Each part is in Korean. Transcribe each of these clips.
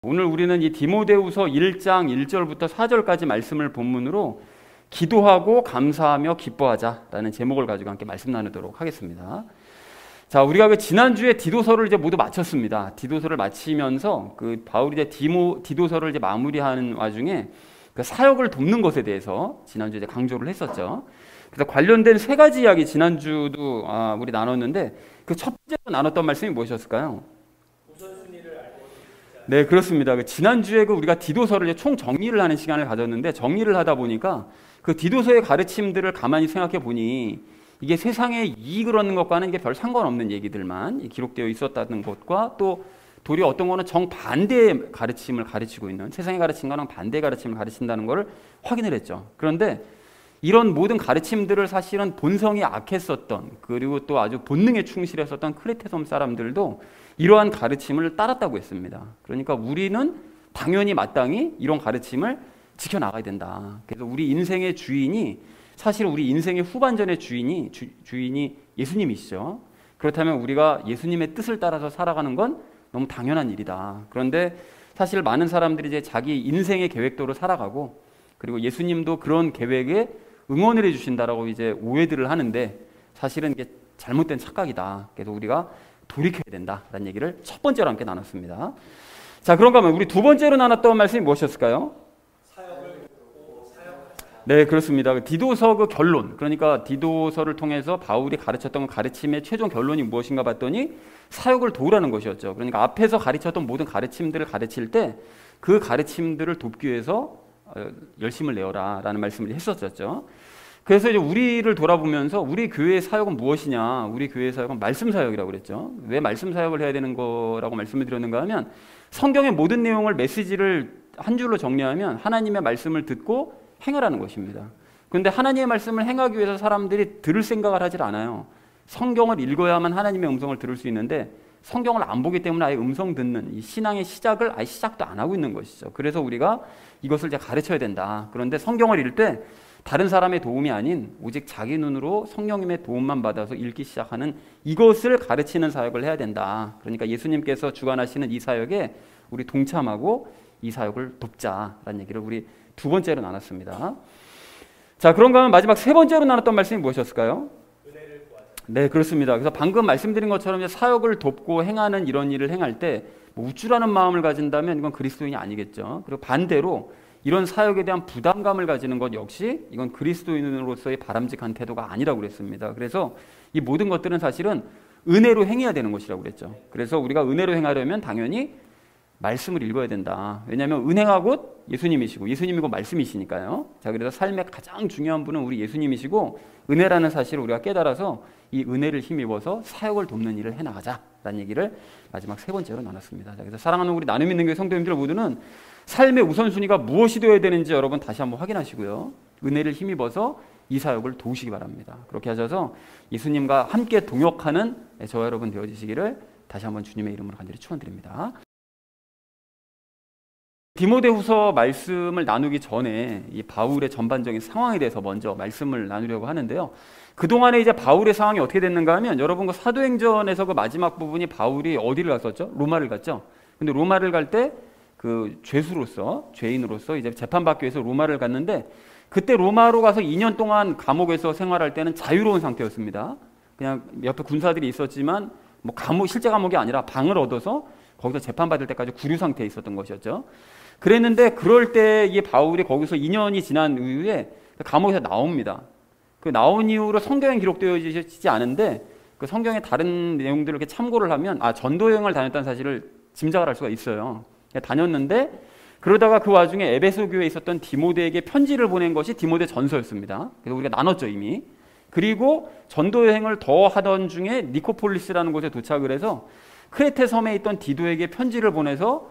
오늘 우리는 이 디모데후서 1장 1절부터 4절까지 말씀을 본문으로 기도하고 감사하며 기뻐하자라는 제목을 가지고 함께 말씀 나누도록 하겠습니다. 자, 우리가 그 지난주에 디도서를 이제 모두 마쳤습니다. 디도서를 마치면서 그 바울이 이제 디도서를 이제 마무리하는 와중에 그 사역을 돕는 것에 대해서 지난주에 이제 강조를 했었죠. 그래서 관련된 세 가지 이야기 지난주도 우리 나눴는데 그 첫 번째로 나눴던 말씀이 무엇이었을까요? 네, 그렇습니다. 지난주에 우리가 디도서를 이제 총 정리를 하는 시간을 가졌는데 정리를 하다 보니까 그 디도서의 가르침들을 가만히 생각해 보니 이게 세상에 이익을 얻는 것과는 이게 별 상관없는 얘기들만 기록되어 있었다는 것과 또 도리어 어떤 거는 정반대의 가르침을 가르치고 있는 세상의 가르침과는 반대의 가르침을 가르친다는 것을 확인을 했죠. 그런데 이런 모든 가르침들을 사실은 본성이 악했었던 그리고 또 아주 본능에 충실했었던 크레테 섬 사람들도 이러한 가르침을 따랐다고 했습니다. 그러니까 우리는 당연히 마땅히 이런 가르침을 지켜나가야 된다. 그래서 우리 인생의 주인이 사실 우리 인생의 후반전의 주인이 예수님이시죠. 그렇다면 우리가 예수님의 뜻을 따라서 살아가는 건 너무 당연한 일이다. 그런데 사실 많은 사람들이 이제 자기 인생의 계획대로 살아가고 그리고 예수님도 그런 계획에 응원을 해주신다라고 이제 오해들을 하는데 사실은 이게 잘못된 착각이다. 그래서 우리가 돌이켜야 된다라는 얘기를 첫 번째로 함께 나눴습니다. 자, 그런가 하면 우리 두 번째로 나눴던 말씀이 무엇이었을까요? 네, 그렇습니다. 디도서 그 결론, 그러니까 디도서를 통해서 바울이 가르쳤던 가르침의 최종 결론이 무엇인가 봤더니 사역을 도우라는 것이었죠. 그러니까 앞에서 가르쳤던 모든 가르침들을 가르칠 때 그 가르침들을 돕기 위해서 열심을 내어라 라는 말씀을 했었죠. 그래서 이제 우리를 돌아보면서 우리 교회의 사역은 무엇이냐? 우리 교회의 사역은 말씀 사역이라고 그랬죠. 왜 말씀 사역을 해야 되는 거라고 말씀을 드렸는가 하면 성경의 모든 내용을 메시지를 한 줄로 정리하면 하나님의 말씀을 듣고 행하라는 것입니다. 그런데 하나님의 말씀을 행하기 위해서 사람들이 들을 생각을 하질 않아요. 성경을 읽어야만 하나님의 음성을 들을 수 있는데 성경을 안 보기 때문에 아예 음성 듣는 이 신앙의 시작을 아예 시작도 안 하고 있는 것이죠. 그래서 우리가 이것을 이제 가르쳐야 된다. 그런데 성경을 읽을 때 다른 사람의 도움이 아닌 오직 자기 눈으로 성령님의 도움만 받아서 읽기 시작하는 이것을 가르치는 사역을 해야 된다. 그러니까 예수님께서 주관하시는 이 사역에 우리 동참하고 이 사역을 돕자라는 얘기를 우리 두 번째로 나눴습니다. 자, 그런가 하면 마지막 세 번째로 나눴던 말씀이 무엇이었을까요? 은혜를 구하자. 네, 그렇습니다. 그래서 방금 말씀드린 것처럼 이제 사역을 돕고 행하는 이런 일을 행할 때 뭐 우쭐하는 마음을 가진다면 이건 그리스도인이 아니겠죠. 그리고 반대로 이런 사역에 대한 부담감을 가지는 것 역시 이건 그리스도인으로서의 바람직한 태도가 아니라고 그랬습니다. 그래서 이 모든 것들은 사실은 은혜로 행해야 되는 것이라고 그랬죠. 그래서 우리가 은혜로 행하려면 당연히 말씀을 읽어야 된다. 왜냐하면 은혜가 곧 예수님이시고 예수님이 곧 말씀이시니까요. 자, 그래서 삶의 가장 중요한 분은 우리 예수님이시고 은혜라는 사실을 우리가 깨달아서 이 은혜를 힘입어서 사역을 돕는 일을 해나가자라는 얘기를 마지막 세 번째로 나눴습니다. 자, 그래서 사랑하는 우리 나눔 있는 교회 성도님들 모두는 삶의 우선순위가 무엇이 되어야 되는지 여러분 다시 한번 확인하시고요. 은혜를 힘입어서 이 사역을 도우시기 바랍니다. 그렇게 하셔서 예수님과 함께 동역하는 저와 여러분 되어주시기를 다시 한번 주님의 이름으로 간절히 축원드립니다. 디모데후서 말씀을 나누기 전에 이 바울의 전반적인 상황에 대해서 먼저 말씀을 나누려고 하는데요. 그동안에 이제 바울의 상황이 어떻게 됐는가 하면 여러분 그 사도행전에서 그 마지막 부분이 바울이 어디를 갔었죠? 로마를 갔죠. 근데 로마를 갈 때 그 죄인으로서 이제 재판받기 위해서 로마를 갔는데 그때 로마로 가서 2년 동안 감옥에서 생활할 때는 자유로운 상태였습니다. 그냥 옆에 군사들이 있었지만 뭐 실제 감옥이 아니라 방을 얻어서 거기서 재판받을 때까지 구류 상태에 있었던 것이었죠. 그랬는데 그럴 때 이 바울이 거기서 2년이 지난 이후에 감옥에서 나옵니다. 그 나온 이후로 성경에 기록되어지지 않은데 그 성경의 다른 내용들을 이렇게 참고를 하면 전도 여행을 다녔다는 사실을 짐작을 할 수가 있어요. 다녔는데 그러다가 그 와중에 에베소 교회에 있었던 디모데에게 편지를 보낸 것이 디모데 전서였습니다. 그래서 우리가 나눴죠 이미. 그리고 전도 여행을 더 하던 중에 니코폴리스라는 곳에 도착을 해서 크레테 섬에 있던 디도에게 편지를 보내서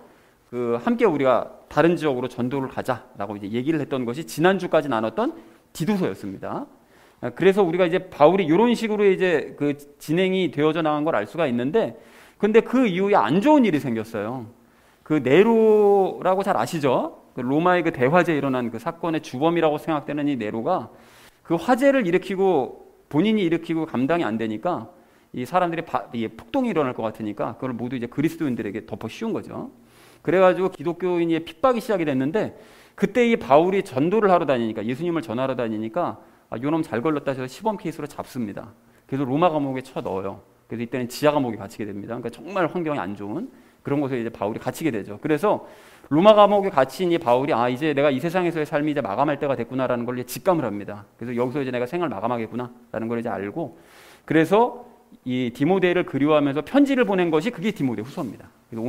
함께 우리가 다른 지역으로 전도를 가자라고 이제 얘기를 했던 것이 지난주까지 나눴던 디도서였습니다. 그래서 우리가 이제 바울이 이런 식으로 이제 그 진행이 되어져 나간 걸 알 수가 있는데, 근데 그 이후에 안 좋은 일이 생겼어요. 그 네로라고 잘 아시죠? 그 로마의 그 대화제에 일어난 그 사건의 주범이라고 생각되는 이 네로가 그 화재를 본인이 일으키고 감당이 안 되니까 이 사람들이 폭동이 일어날 것 같으니까 그걸 모두 이제 그리스도인들에게 덮어 씌운 거죠. 그래가지고 기독교인이 핍박이 시작이 됐는데 그때 이 바울이 전도를 하러 다니니까 예수님을 전하러 다니니까 요놈 잘 걸렸다 해서 시범 케이스로 잡습니다. 그래서 로마 감옥에 쳐 넣어요. 그래서 이때는 지하 감옥에 갇히게 됩니다. 그러니까 정말 환경이 안 좋은 그런 곳에 이제 바울이 갇히게 되죠. 그래서 로마 감옥에 갇힌 이 바울이 이제 내가 이 세상에서의 삶이 이제 마감할 때가 됐구나라는 걸 이제 직감을 합니다. 그래서 여기서 이제 내가 생을 마감하겠구나라는 걸 이제 알고 그래서 이 디모데를 그리워하면서 편지를 보낸 것이 그게 디모데 후서입니다. 그래서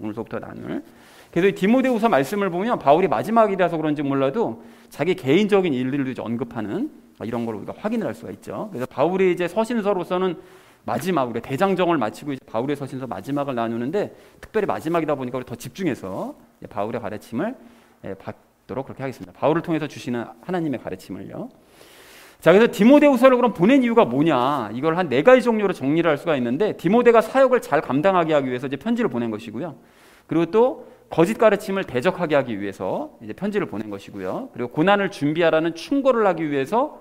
오늘서부터 나눌. 그래서 이 디모데 후서 말씀을 보면 바울이 마지막이라서 그런지 몰라도 자기 개인적인 일들을 이제 언급하는 이런 걸 우리가 확인을 할 수가 있죠. 그래서 바울의 이제 서신서로서는 마지막 우리 대장정을 마치고 이제 바울의 서신서 마지막을 나누는데 특별히 마지막이다 보니까 우리 더 집중해서 바울의 가르침을 받도록 그렇게 하겠습니다. 바울을 통해서 주시는 하나님의 가르침을요. 자, 그래서 디모데후서를 그럼 보낸 이유가 뭐냐? 이걸 한 4가지 종류로 정리를 할 수가 있는데 디모데가 사역을 잘 감당하게 하기 위해서 이제 편지를 보낸 것이고요. 그리고 또 거짓 가르침을 대적하게 하기 위해서 이제 편지를 보낸 것이고요. 그리고 고난을 준비하라는 충고를 하기 위해서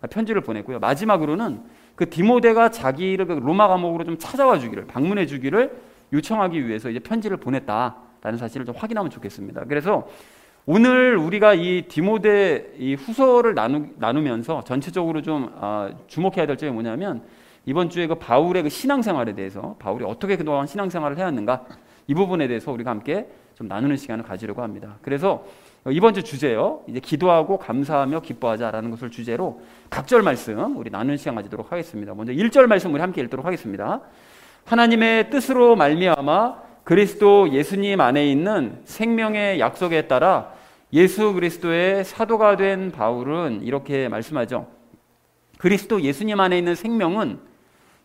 편지를 보냈고요. 마지막으로는 그 디모데가 자기를 그 로마 감옥으로 좀 찾아와 주기를, 방문해 주기를 요청하기 위해서 이제 편지를 보냈다라는 사실을 좀 확인하면 좋겠습니다. 그래서 오늘 우리가 이 디모데 이 후서를 나누면서 전체적으로 좀 주목해야 될 점이 뭐냐면 이번 주에 그 바울의 그 신앙생활에 대해서 바울이 어떻게 그동안 신앙생활을 해왔는가 이 부분에 대해서 우리가 함께 좀 나누는 시간을 가지려고 합니다. 그래서 이번 주 주제요. 이제 기도하고 감사하며 기뻐하자라는 것을 주제로 각절 말씀 우리 나누는 시간 가지도록 하겠습니다. 먼저 1절 말씀 우리 함께 읽도록 하겠습니다. 하나님의 뜻으로 말미암아 그리스도 예수님 안에 있는 생명의 약속에 따라 예수 그리스도의 사도가 된 바울은 이렇게 말씀하죠. 그리스도 예수님 안에 있는 생명은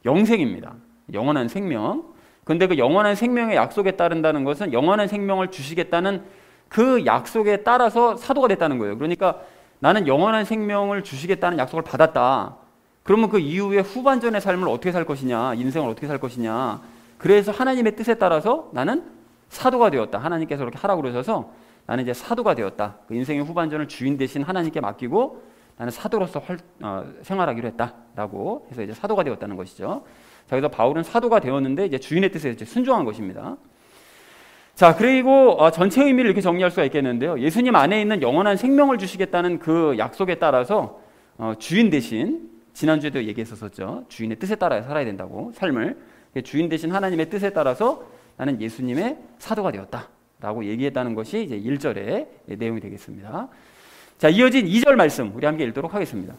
영생입니다. 영원한 생명. 그런데 그 영원한 생명의 약속에 따른다는 것은 영원한 생명을 주시겠다는 그 약속에 따라서 사도가 됐다는 거예요. 그러니까 나는 영원한 생명을 주시겠다는 약속을 받았다. 그러면 그 이후에 후반전의 삶을 어떻게 살 것이냐, 인생을 어떻게 살 것이냐. 그래서 하나님의 뜻에 따라서 나는 사도가 되었다. 하나님께서 그렇게 하라고 그러셔서 나는 이제 사도가 되었다. 그 인생의 후반전을 주인 대신 하나님께 맡기고 나는 사도로서 생활하기로 했다라고 해서 이제 사도가 되었다는 것이죠. 자, 그래서 바울은 사도가 되었는데 이제 주인의 뜻에 이제 순종한 것입니다. 자, 그리고 전체 의미를 이렇게 정리할 수가 있겠는데요. 예수님 안에 있는 영원한 생명을 주시겠다는 그 약속에 따라서 주인 대신 지난주에도 얘기했었죠. 주인의 뜻에 따라 살아야 된다고 삶을. 주인 대신 하나님의 뜻에 따라서 나는 예수님의 사도가 되었다라고 얘기했다는 것이 이제 1절의 내용이 되겠습니다. 자, 이어진 2절 말씀 우리 함께 읽도록 하겠습니다.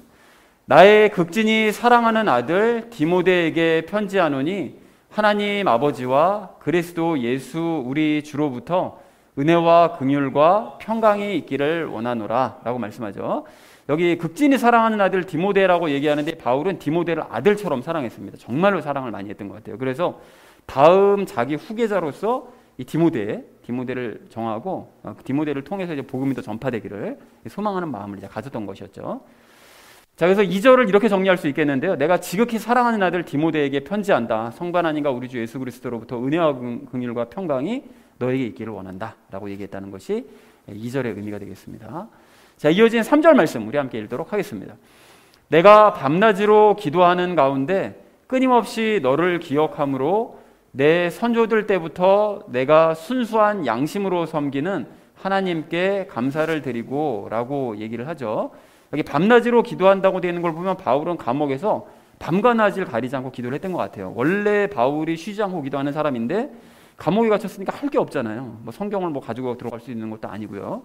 나의 극진히 사랑하는 아들 디모데에게 편지하노니 하나님 아버지와 그리스도 예수 우리 주로부터 은혜와 긍휼과 평강이 있기를 원하노라 라고 말씀하죠. 여기 극진히 사랑하는 아들 디모데라고 얘기하는데 바울은 디모데를 아들처럼 사랑했습니다. 정말로 사랑을 많이 했던 것 같아요. 그래서 다음 자기 후계자로서 이 디모데를 정하고 디모데를 통해서 이제 복음이 더 전파되기를 소망하는 마음을 이제 가졌던 것이었죠. 자, 그래서 2절을 이렇게 정리할 수 있겠는데요. 내가 지극히 사랑하는 아들 디모데에게 편지한다. 성부 하나님과 우리 주 예수 그리스도로부터 은혜와 긍휼과 평강이 너에게 있기를 원한다 라고 얘기했다는 것이 2절의 의미가 되겠습니다. 자, 이어진 3절 말씀 우리 함께 읽도록 하겠습니다. 내가 밤낮으로 기도하는 가운데 끊임없이 너를 기억함으로 내 선조들 때부터 내가 순수한 양심으로 섬기는 하나님께 감사를 드리고 라고 얘기를 하죠. 여기 밤낮으로 기도한다고 되어 있는 걸 보면 바울은 감옥에서 밤과 낮을 가리지 않고 기도를 했던 것 같아요. 원래 바울이 쉬지 않고 기도하는 사람인데 감옥에 갇혔으니까 할 게 없잖아요. 뭐 성경을 뭐 가지고 들어갈 수 있는 것도 아니고요.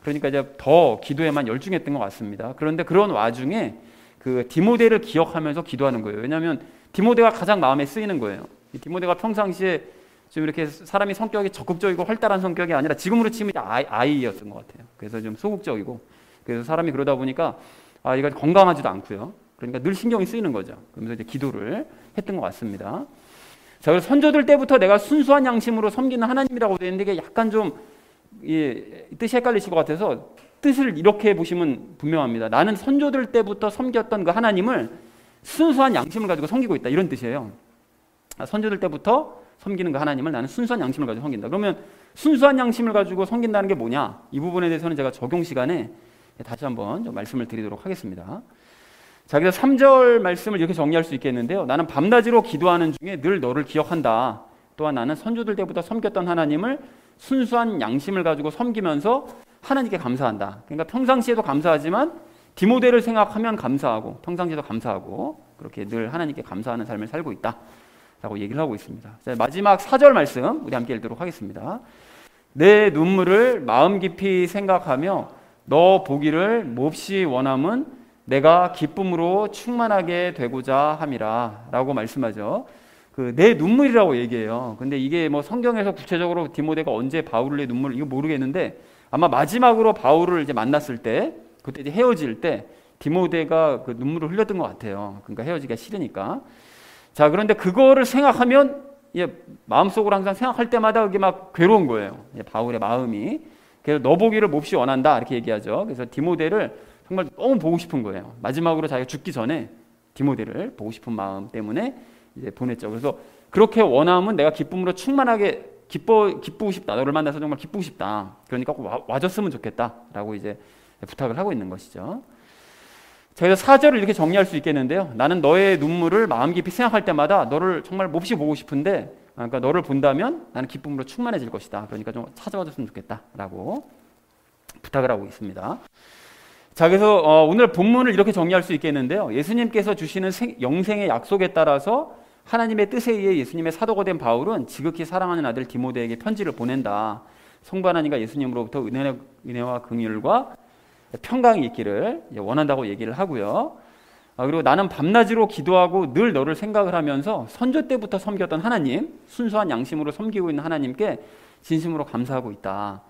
그러니까 이제 더 기도에만 열중했던 것 같습니다. 그런데 그런 와중에 그 디모데를 기억하면서 기도하는 거예요. 왜냐하면 디모데가 가장 마음에 쓰이는 거예요. 디모데가 평상시에 좀 이렇게 사람이 성격이 적극적이고 활달한 성격이 아니라 지금으로 치면 아이였던 것 같아요. 그래서 좀 소극적이고 그래서 사람이 그러다 보니까 이가 건강하지도 않고요. 그러니까 늘 신경이 쓰이는 거죠. 그러면서 이제 기도를 했던 것 같습니다. 자, 그래서 선조들 때부터 내가 순수한 양심으로 섬기는 하나님이라고 되어 있는데 이게 약간 좀 뜻이 헷갈리실 것 같아서 뜻을 이렇게 보시면 분명합니다. 나는 선조들 때부터 섬겼던 그 하나님을 순수한 양심을 가지고 섬기고 있다. 이런 뜻이에요. 선조들 때부터 섬기는 그 하나님을 나는 순수한 양심을 가지고 섬긴다. 그러면 순수한 양심을 가지고 섬긴다는 게 뭐냐? 이 부분에 대해서는 제가 적용 시간에 다시 한번 좀 말씀을 드리도록 하겠습니다. 자, 그래서 3절 말씀을 이렇게 정리할 수 있겠는데요. 나는 밤낮으로 기도하는 중에 늘 너를 기억한다. 또한 나는 선조들 때부터 섬겼던 하나님을 순수한 양심을 가지고 섬기면서 하나님께 감사한다. 그러니까 평상시에도 감사하지만 디모데를 생각하면 감사하고 평상시에도 감사하고 그렇게 늘 하나님께 감사하는 삶을 살고 있다 라고 얘기를 하고 있습니다. 자, 마지막 4절 말씀 우리 함께 읽도록 하겠습니다. 내 눈물을 마음 깊이 생각하며 너 보기를 몹시 원함은 내가 기쁨으로 충만하게 되고자 함이라 라고 말씀하죠. 내 눈물이라고 얘기해요. 근데 이게 뭐 성경에서 구체적으로 디모데가 언제 바울의 눈물 이거 모르겠는데 아마 마지막으로 바울을 이제 만났을 때 그때 이제 헤어질 때 디모데가 그 눈물을 흘렸던 것 같아요. 그러니까 헤어지기가 싫으니까. 자, 그런데 그거를 생각하면 마음속으로 항상 생각할 때마다 그게 막 괴로운 거예요. 바울의 마음이. 그래서 너 보기를 몹시 원한다 이렇게 얘기하죠. 그래서 디모데를 정말 너무 보고 싶은 거예요. 마지막으로 자기가 죽기 전에 디모데를 보고 싶은 마음 때문에 이제 보냈죠. 그래서 그렇게 원하면 내가 기쁨으로 충만하게 기쁘고 싶다. 너를 만나서 정말 기쁘고 싶다. 그러니까 꼭 와줬으면 좋겠다라고 이제 부탁을 하고 있는 것이죠. 그래서 4절을 이렇게 정리할 수 있겠는데요. 나는 너의 눈물을 마음 깊이 생각할 때마다 너를 정말 몹시 보고 싶은데, 그러니까 너를 본다면 나는 기쁨으로 충만해질 것이다. 그러니까 좀 찾아와줬으면 좋겠다라고 부탁을 하고 있습니다. 자, 그래서 오늘 본문을 이렇게 정리할 수 있겠는데요. 예수님께서 주시는 영생의 약속에 따라서 하나님의 뜻에 의해 예수님의 사도가 된 바울은 지극히 사랑하는 아들 디모데에게 편지를 보낸다. 성부 하나님과 예수님으로부터 은혜와 긍휼과 평강이 있기를 원한다고 얘기를 하고요. 그리고 나는 밤낮으로 기도하고 늘 너를 생각을 하면서 선조 때부터 섬겼던 하나님, 순수한 양심으로 섬기고 있는 하나님께 진심으로 감사하고 있다.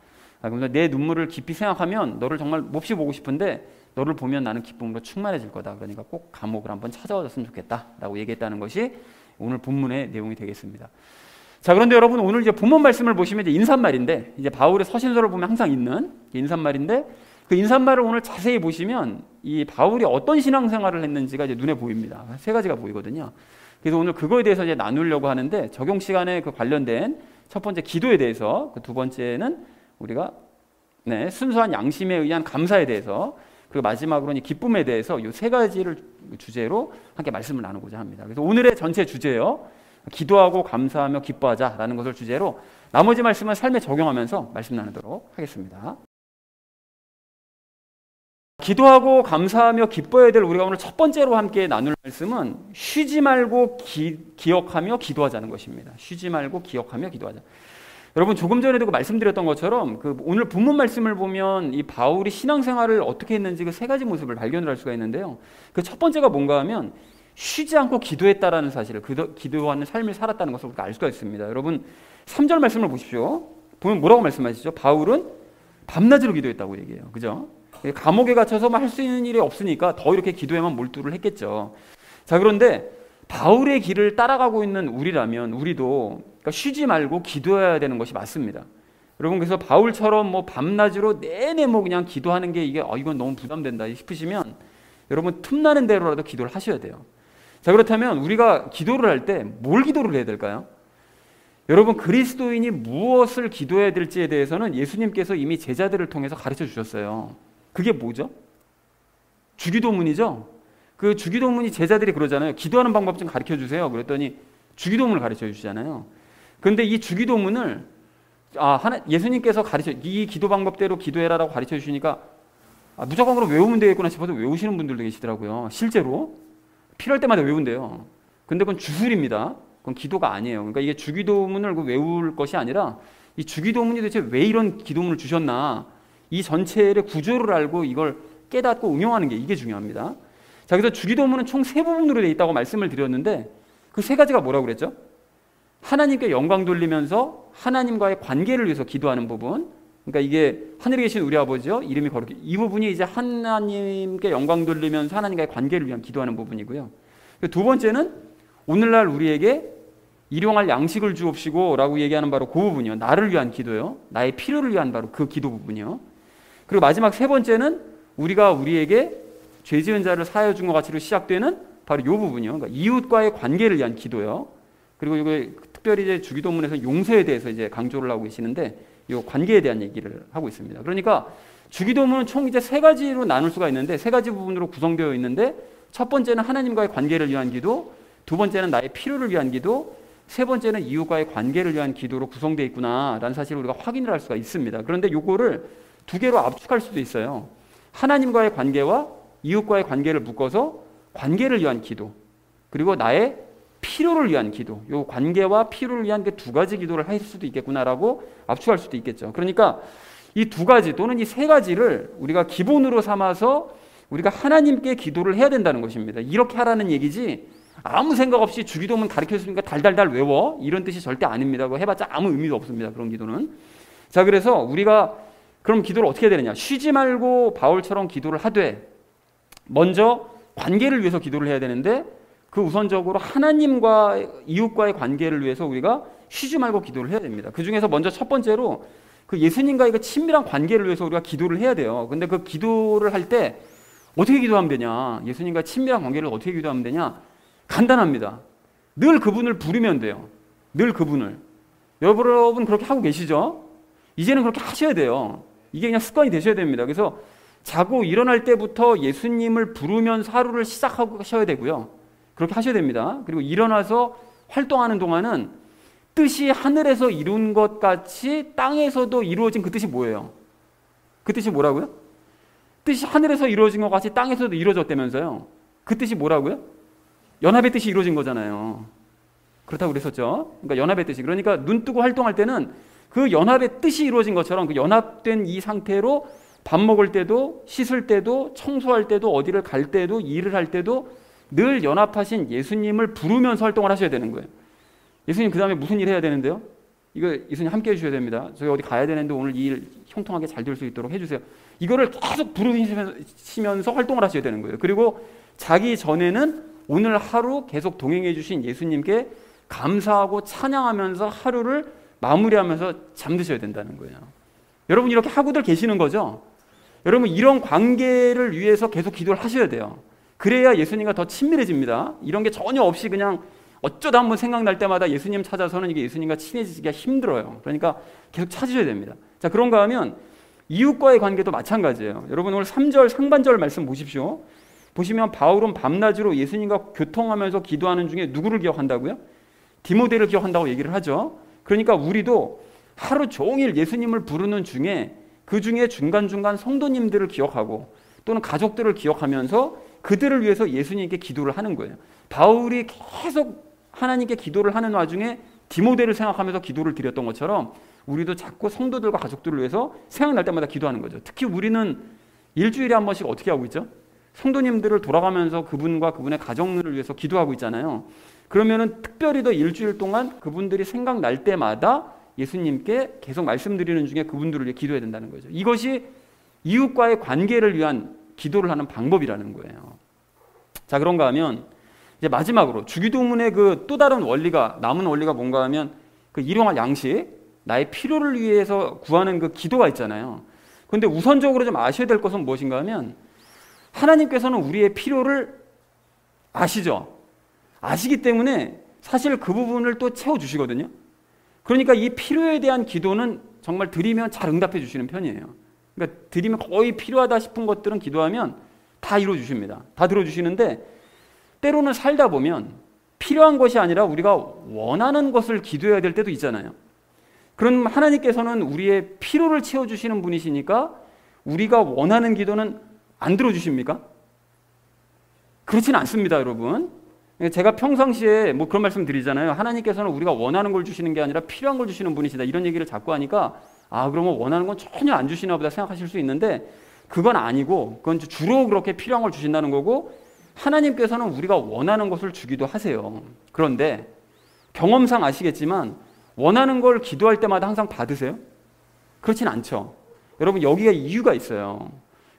그래서 내 눈물을 깊이 생각하면 너를 정말 몹시 보고 싶은데 너를 보면 나는 기쁨으로 충만해질 거다. 그러니까 꼭 감옥을 한번 찾아와줬으면 좋겠다라고 얘기했다는 것이 오늘 본문의 내용이 되겠습니다. 자, 그런데 여러분 오늘 이제 본문 말씀을 보시면 이제 인사말인데 이제 바울의 서신서를 보면 항상 있는 인사말인데 그 인사말을 오늘 자세히 보시면 이 바울이 어떤 신앙생활을 했는지가 이제 눈에 보입니다. 세 가지가 보이거든요. 그래서 오늘 그거에 대해서 이제 나누려고 하는데 적용 시간에 그 관련된 첫 번째 기도에 대해서 그 두 번째는 우리가 순수한 양심에 의한 감사에 대해서 그리고 마지막으로는 기쁨에 대해서 이 세 가지를 주제로 함께 말씀을 나누고자 합니다. 그래서 오늘의 전체 주제요. 기도하고 감사하며 기뻐하자라는 것을 주제로 나머지 말씀은 삶에 적용하면서 말씀 나누도록 하겠습니다. 기도하고 감사하며 기뻐해야 될 우리가 오늘 첫 번째로 함께 나눌 말씀은 쉬지 말고 기억하며 기도하자는 것입니다. 쉬지 말고 기억하며 기도하자. 여러분 조금 전에도 말씀드렸던 것처럼 오늘 본문 말씀을 보면 이 바울이 신앙생활을 어떻게 했는지 그 세 가지 모습을 발견을 할 수가 있는데요. 그 첫 번째가 뭔가 하면 쉬지 않고 기도했다라는 사실을 기도하는 삶을 살았다는 것을 우리가 알 수가 있습니다. 여러분 3절 말씀을 보십시오. 보면 뭐라고 말씀하시죠? 바울은 밤낮으로 기도했다고 얘기해요. 그죠? 감옥에 갇혀서 할 수 있는 일이 없으니까 더 이렇게 기도에만 몰두를 했겠죠. 자, 그런데 바울의 길을 따라가고 있는 우리라면 우리도 그러니까 쉬지 말고 기도해야 되는 것이 맞습니다. 여러분 그래서 바울처럼 뭐 밤낮으로 내내 뭐 그냥 기도하는 게 이건 너무 부담된다 싶으시면 여러분 틈나는 대로라도 기도를 하셔야 돼요. 자, 그렇다면 우리가 기도를 할 때 뭘 기도를 해야 될까요? 여러분 그리스도인이 무엇을 기도해야 될지에 대해서는 예수님께서 이미 제자들을 통해서 가르쳐 주셨어요. 그게 뭐죠? 주기도문이죠. 그 주기도문이 제자들이 그러잖아요. 기도하는 방법 좀 가르쳐 주세요. 그랬더니 주기도문을 가르쳐 주시잖아요. 그런데 이 주기도문을 예수님께서 이 기도 방법대로 기도해라라고 가르쳐 주시니까 무조건 그럼 외우면 되겠구나 싶어서 외우시는 분들도 계시더라고요. 실제로 필요할 때마다 외운대요. 근데 그건 주술입니다. 그건 기도가 아니에요. 그러니까 이게 주기도문을 외울 것이 아니라 이 주기도문이 도대체 왜 이런 기도문을 주셨나 이 전체의 구조를 알고 이걸 깨닫고 응용하는 게 이게 중요합니다. 자, 그래서 주기도문은 총 세 부분으로 되어 있다고 말씀을 드렸는데 그 세 가지가 뭐라고 그랬죠? 하나님께 영광 돌리면서 하나님과의 관계를 위해서 기도하는 부분. 그러니까 이게 하늘에 계신 우리 아버지요 이름이 거룩해. 이 부분이 이제 하나님께 영광 돌리면서 하나님과의 관계를 위한 기도하는 부분이고요. 두 번째는 오늘날 우리에게 일용할 양식을 주옵시고 라고 얘기하는 바로 그 부분이요. 나를 위한 기도요. 나의 필요를 위한 바로 그 기도 부분이요. 그리고 마지막 세 번째는 우리가 우리에게 죄 지은 자를 사하여 준 것 같이로 시작되는 바로 이 부분이요. 그러니까 이웃과의 관계를 위한 기도요. 그리고 이거 특별히 이제 주기도문에서 용서에 대해서 이제 강조를 하고 계시는데 이 관계에 대한 얘기를 하고 있습니다. 그러니까 주기도문은 총 이제 세 가지로 나눌 수가 있는데 세 가지 부분으로 구성되어 있는데 첫 번째는 하나님과의 관계를 위한 기도, 두 번째는 나의 필요를 위한 기도, 세 번째는 이웃과의 관계를 위한 기도로 구성되어 있구나라는 사실을 우리가 확인을 할 수가 있습니다. 그런데 요거를 두 개로 압축할 수도 있어요. 하나님과의 관계와 이웃과의 관계를 묶어서 관계를 위한 기도, 그리고 나의 필요를 위한 기도, 요 관계와 필요를 위한 그 두 가지 기도를 할 수도 있겠구나라고 압축할 수도 있겠죠. 그러니까 이 두 가지 또는 이 세 가지를 우리가 기본으로 삼아서 우리가 하나님께 기도를 해야 된다는 것입니다. 이렇게 하라는 얘기지 아무 생각 없이 주기도문 가르쳐주니까 달달달 외워 이런 뜻이 절대 아닙니다. 그거 해봤자 아무 의미도 없습니다. 그런 기도는. 자, 그래서 우리가 그럼 기도를 어떻게 해야 되느냐? 쉬지 말고 바울처럼 기도를 하되 먼저 관계를 위해서 기도를 해야 되는데 그 우선적으로 하나님과 이웃과의 관계를 위해서 우리가 쉬지 말고 기도를 해야 됩니다. 그 중에서 먼저 첫 번째로 그 예수님과의 그 친밀한 관계를 위해서 우리가 기도를 해야 돼요. 근데 그 기도를 할 때 어떻게 기도하면 되냐? 예수님과 친밀한 관계를 어떻게 기도하면 되냐? 간단합니다. 늘 그분을 부르면 돼요. 늘 그분을. 여러분 그렇게 하고 계시죠? 이제는 그렇게 하셔야 돼요. 이게 그냥 습관이 되셔야 됩니다. 그래서 자고 일어날 때부터 예수님을 부르면서 하루를 시작하셔야 되고요. 그렇게 하셔야 됩니다. 그리고 일어나서 활동하는 동안은 뜻이 하늘에서 이룬 것 같이 땅에서도 이루어진 그 뜻이 뭐예요? 그 뜻이 뭐라고요? 뜻이 하늘에서 이루어진 것 같이 땅에서도 이루어졌다면서요. 그 뜻이 뭐라고요? 연합의 뜻이 이루어진 거잖아요. 그렇다고 그랬었죠. 그러니까 연합의 뜻이. 그러니까 눈 뜨고 활동할 때는 그 연합의 뜻이 이루어진 것처럼 그 연합된 이 상태로 밥 먹을 때도 씻을 때도 청소할 때도 어디를 갈 때도 일을 할 때도 늘 연합하신 예수님을 부르면서 활동을 하셔야 되는 거예요. 예수님 그 다음에 무슨 일 해야 되는데요? 이거 예수님 함께 해주셔야 됩니다. 저희 어디 가야 되는데 오늘 이 일 형통하게 잘 될 수 있도록 해주세요. 이거를 계속 부르시면서 활동을 하셔야 되는 거예요. 그리고 자기 전에는 오늘 하루 계속 동행해 주신 예수님께 감사하고 찬양하면서 하루를 마무리하면서 잠드셔야 된다는 거예요. 여러분 이렇게 하고들 계시는 거죠? 여러분 이런 관계를 위해서 계속 기도를 하셔야 돼요. 그래야 예수님과 더 친밀해집니다. 이런 게 전혀 없이 그냥 어쩌다 한번 생각날 때마다 예수님 찾아서는 이게 예수님과 친해지기가 힘들어요. 그러니까 계속 찾으셔야 됩니다. 자, 그런가 하면 이웃과의 관계도 마찬가지예요. 여러분 오늘 3절 상반절 말씀 보십시오. 보시면 바울은 밤낮으로 예수님과 교통하면서 기도하는 중에 누구를 기억한다고요? 디모데를 기억한다고 얘기를 하죠. 그러니까 우리도 하루 종일 예수님을 부르는 중에 그 중에 중간중간 성도님들을 기억하고 또는 가족들을 기억하면서 그들을 위해서 예수님께 기도를 하는 거예요. 바울이 계속 하나님께 기도를 하는 와중에 디모데를 생각하면서 기도를 드렸던 것처럼 우리도 자꾸 성도들과 가족들을 위해서 생각날 때마다 기도하는 거죠. 특히 우리는 일주일에 한 번씩 어떻게 하고 있죠? 성도님들을 돌아가면서 그분과 그분의 가정을 위해서 기도하고 있잖아요. 그러면은 특별히 더 일주일 동안 그분들이 생각날 때마다 예수님께 계속 말씀드리는 중에 그분들을 위해 기도해야 된다는 거죠. 이것이 이웃과의 관계를 위한 기도를 하는 방법이라는 거예요. 자, 그런가 하면 이제 마지막으로 주기도문의 그 또 다른 원리가 남은 원리가 뭔가 하면 그 일용할 양식, 나의 필요를 위해서 구하는 그 기도가 있잖아요. 그런데 우선적으로 좀 아셔야 될 것은 무엇인가 하면 하나님께서는 우리의 필요를 아시죠. 아시기 때문에 사실 그 부분을 또 채워주시거든요. 그러니까 이 필요에 대한 기도는 정말 드리면 잘 응답해 주시는 편이에요. 그러니까 드리면 거의 필요하다 싶은 것들은 기도하면 다 이루어 주십니다. 다 들어주시는데 때로는 살다 보면 필요한 것이 아니라 우리가 원하는 것을 기도해야 될 때도 있잖아요. 그럼 하나님께서는 우리의 필요를 채워주시는 분이시니까 우리가 원하는 기도는 안 들어주십니까? 그렇지는 않습니다, 여러분. 제가 평상시에 뭐 그런 말씀 드리잖아요. 하나님께서는 우리가 원하는 걸 주시는 게 아니라 필요한 걸 주시는 분이시다. 이런 얘기를 자꾸 하니까 아, 그러면 원하는 건 전혀 안 주시나 보다 생각하실 수 있는데 그건 아니고 그건 주로 그렇게 필요한 걸 주신다는 거고 하나님께서는 우리가 원하는 것을 주기도 하세요. 그런데 경험상 아시겠지만 원하는 걸 기도할 때마다 항상 받으세요? 그렇진 않죠. 여러분 여기가 이유가 있어요.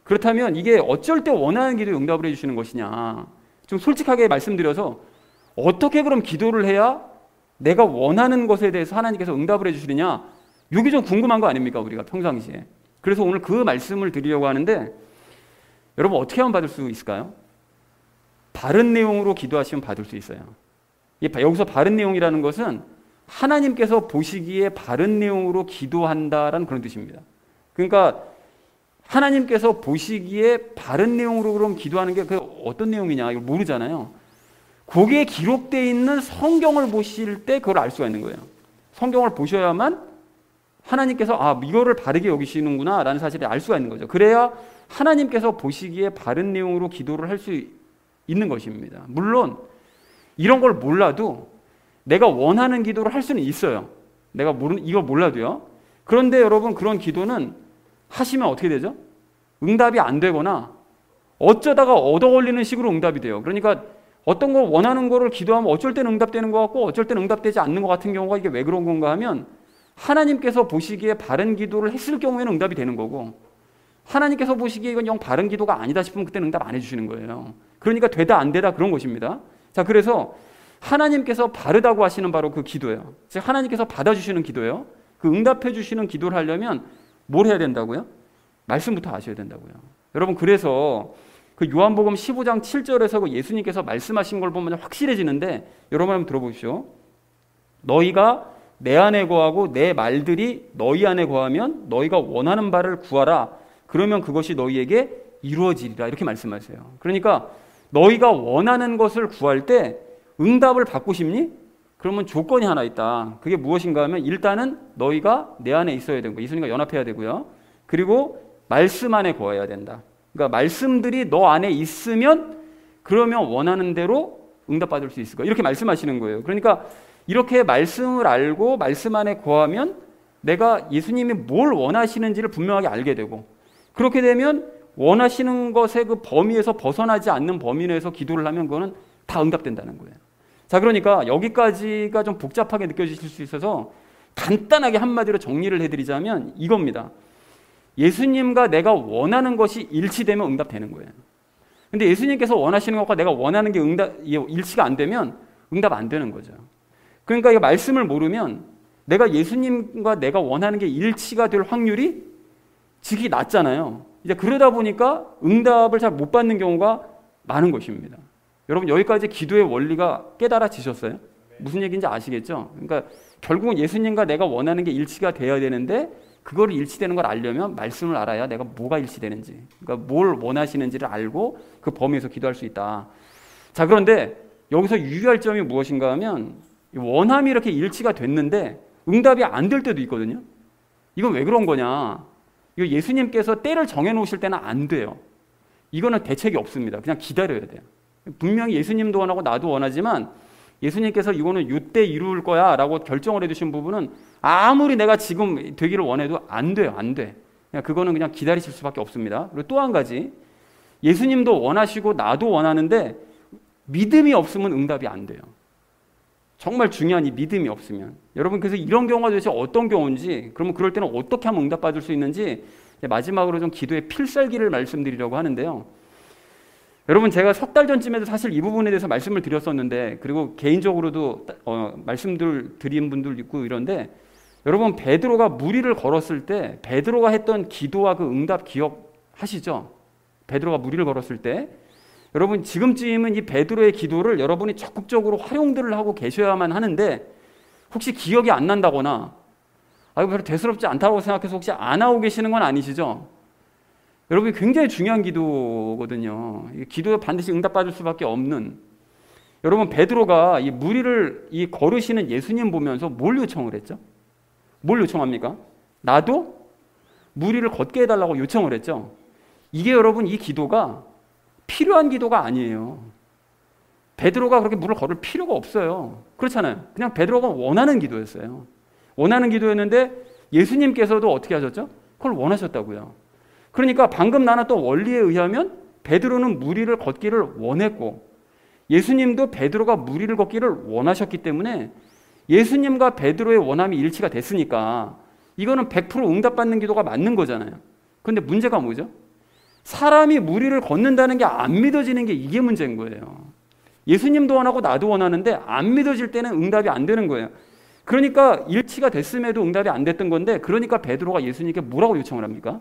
그렇다면 이게 어쩔 때 원하는 기도에 응답을 해주시는 것이냐, 좀 솔직하게 말씀드려서 어떻게 그럼 기도를 해야 내가 원하는 것에 대해서 하나님께서 응답을 해주시느냐, 이게 좀 궁금한 거 아닙니까 우리가 평상시에. 그래서 오늘 그 말씀을 드리려고 하는데 여러분 어떻게 하면 받을 수 있을까요? 바른 내용으로 기도하시면 받을 수 있어요. 여기서 바른 내용이라는 것은 하나님께서 보시기에 바른 내용으로 기도한다라는 그런 뜻입니다. 그러니까 하나님께서 보시기에 바른 내용으로 그럼 기도하는 게 그 어떤 내용이냐 이걸 모르잖아요. 거기에 기록되어 있는 성경을 보실 때 그걸 알 수가 있는 거예요. 성경을 보셔야만 하나님께서 이거를 바르게 여기시는구나 라는 사실을 알 수가 있는 거죠. 그래야 하나님께서 보시기에 바른 내용으로 기도를 할 수 있는 것입니다. 물론 이런 걸 몰라도 내가 원하는 기도를 할 수는 있어요. 내가 이걸 몰라도요. 그런데 여러분, 그런 기도는 하시면 어떻게 되죠? 응답이 안 되거나 어쩌다가 얻어 걸리는 식으로 응답이 돼요. 그러니까 어떤 거 원하는 거를 기도하면 어쩔 때는 응답되는 것 같고 어쩔 때는 응답되지 않는 것 같은 경우가, 이게 왜 그런 건가 하면 하나님께서 보시기에 바른 기도를 했을 경우에는 응답이 되는 거고, 하나님께서 보시기에 이건 영 바른 기도가 아니다 싶으면 그때는 응답 안 해주시는 거예요. 그러니까 되다 안 되다 그런 것입니다. 자, 그래서 하나님께서 바르다고 하시는 바로 그 기도예요. 즉 하나님께서 받아주시는 기도예요. 그 응답해 주시는 기도를 하려면 뭘 해야 된다고요? 말씀부터 아셔야 된다고요. 여러분, 그래서 그 요한복음 15장 7절에서 그 예수님께서 말씀하신 걸 보면 확실해지는데, 여러분 한번 들어보십시오. 너희가 내 안에 거하고 내 말들이 너희 안에 거하면 너희가 원하는 바를 구하라. 그러면 그것이 너희에게 이루어지리라. 이렇게 말씀하세요. 그러니까 너희가 원하는 것을 구할 때 응답을 받고 싶니? 그러면 조건이 하나 있다. 그게 무엇인가 하면 일단은 너희가 내 안에 있어야 되고, 예수님과 연합해야 되고요. 그리고 말씀 안에 거해야 된다. 그러니까 말씀들이 너 안에 있으면 그러면 원하는 대로 응답받을 수 있을 거야. 이렇게 말씀하시는 거예요. 그러니까 이렇게 말씀을 알고 말씀 안에 거하면 내가 예수님이 뭘 원하시는지를 분명하게 알게 되고, 그렇게 되면 원하시는 것의 그 범위에서 벗어나지 않는 범위 내에서 기도를 하면 그거는 다 응답된다는 거예요. 자, 그러니까 여기까지가 좀 복잡하게 느껴지실 수 있어서 간단하게 한마디로 정리를 해드리자면 이겁니다. 예수님과 내가 원하는 것이 일치되면 응답되는 거예요. 근데 예수님께서 원하시는 것과 내가 원하는 게 일치가 안 되면 응답 안 되는 거죠. 그러니까 이 말씀을 모르면 내가 예수님과 내가 원하는 게 일치가 될 확률이 지극히 낮잖아요. 이제 그러다 보니까 응답을 잘 못 받는 경우가 많은 것입니다. 여러분, 여기까지 기도의 원리가 깨달아지셨어요? 무슨 얘기인지 아시겠죠? 그러니까 결국은 예수님과 내가 원하는 게 일치가 돼야 되는데, 그걸 일치되는 걸 알려면 말씀을 알아야 내가 뭐가 일치되는지, 그러니까 뭘 원하시는지를 알고 그 범위에서 기도할 수 있다. 자, 그런데 여기서 유의할 점이 무엇인가 하면 원함이 이렇게 일치가 됐는데 응답이 안 될 때도 있거든요. 이건 왜 그런 거냐? 이거 예수님께서 때를 정해놓으실 때는 안 돼요. 이거는 대책이 없습니다. 그냥 기다려야 돼요. 분명히 예수님도 원하고 나도 원하지만 예수님께서 이거는 이때 이룰 거야 라고 결정을 해두신 부분은 아무리 내가 지금 되기를 원해도 안 돼요. 안 돼. 그거는 그냥 기다리실 수밖에 없습니다. 그리고 또 한 가지, 예수님도 원하시고 나도 원하는데 믿음이 없으면 응답이 안 돼요. 정말 중요한 이 믿음이 없으면. 여러분, 그래서 이런 경우가 도대체 어떤 경우인지, 그러면 그럴 때는 어떻게 하면 응답받을 수 있는지 마지막으로 좀 기도의 필살기를 말씀드리려고 하는데요. 여러분, 제가 석 달 전쯤에도 사실 이 부분에 대해서 말씀을 드렸었는데, 그리고 개인적으로도 말씀들 드린 분들 있고 이런데, 여러분, 베드로가 무리를 걸었을 때 베드로가 했던 기도와 그 응답 기억하시죠? 베드로가 무리를 걸었을 때 여러분, 지금쯤은 이 베드로의 기도를 여러분이 적극적으로 활용들을 하고 계셔야만 하는데, 혹시 기억이 안 난다거나 별로 대수롭지 않다고 생각해서 혹시 안 하고 계시는 건 아니시죠? 여러분이 굉장히 중요한 기도거든요. 기도에 반드시 응답받을 수밖에 없는. 여러분, 베드로가 이 무리를 걸으시는 예수님 보면서 뭘 요청을 했죠? 뭘 요청합니까? 나도 무리를 걷게 해달라고 요청을 했죠. 이게 여러분, 이 기도가 필요한 기도가 아니에요. 베드로가 그렇게 물을 걸을 필요가 없어요. 그렇잖아요. 그냥 베드로가 원하는 기도였어요. 원하는 기도였는데 예수님께서도 어떻게 하셨죠? 그걸 원하셨다고요. 그러니까 방금 나눴던 원리에 의하면 베드로는 무리를 걷기를 원했고, 예수님도 베드로가 무리를 걷기를 원하셨기 때문에 예수님과 베드로의 원함이 일치가 됐으니까 이거는 100% 응답받는 기도가 맞는 거잖아요. 그런데 문제가 뭐죠? 사람이 무리를 걷는다는 게 안 믿어지는 게 이게 문제인 거예요. 예수님도 원하고 나도 원하는데 안 믿어질 때는 응답이 안 되는 거예요. 그러니까 일치가 됐음에도 응답이 안 됐던 건데, 그러니까 베드로가 예수님께 뭐라고 요청을 합니까?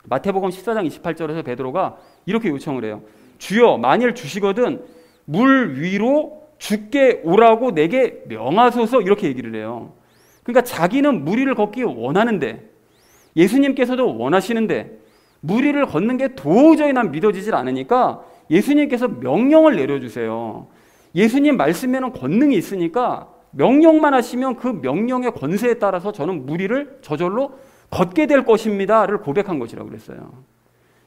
마태복음 14장 28절에서 베드로가 이렇게 요청을 해요. 주여, 만일 주시거든 물 위로 죽게 오라고 내게 명하소서. 이렇게 얘기를 해요. 그러니까 자기는 무리를 걷기 원하는데, 예수님께서도 원하시는데 무리를 걷는 게 도저히 난 믿어지질 않으니까 예수님께서 명령을 내려주세요. 예수님 말씀에는 권능이 있으니까 명령만 하시면 그 명령의 권세에 따라서 저는 무리를 저절로 걷게 될 것입니다를 고백한 것이라고 그랬어요.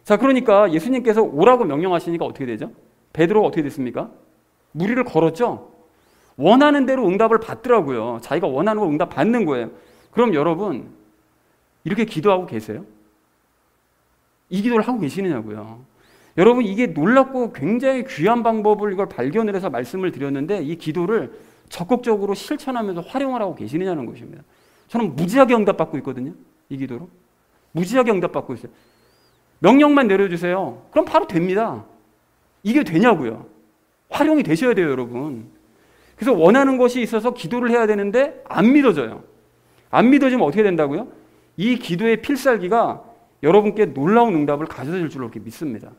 자, 그러니까 예수님께서 오라고 명령하시니까 어떻게 되죠? 베드로가 어떻게 됐습니까? 무리를 걸었죠. 원하는 대로 응답을 받더라고요. 자기가 원하는 걸 응답 받는 거예요. 그럼 여러분 이렇게 기도하고 계세요? 이 기도를 하고 계시느냐고요. 여러분 이게 놀랍고 굉장히 귀한 방법을 이걸 발견을 해서 말씀을 드렸는데 이 기도를 적극적으로 실천하면서 활용을 하고 계시느냐는 것입니다. 저는 무지하게 응답받고 있거든요. 이 기도로. 무지하게 응답받고 있어요. 명령만 내려주세요. 그럼 바로 됩니다. 이게 되냐고요. 활용이 되셔야 돼요, 여러분. 그래서 원하는 것이 있어서 기도를 해야 되는데 안 믿어져요. 안 믿어지면 어떻게 된다고요? 이 기도의 필살기가 여러분께 놀라운 응답을 가져다 줄 줄로 이렇게 믿습니다.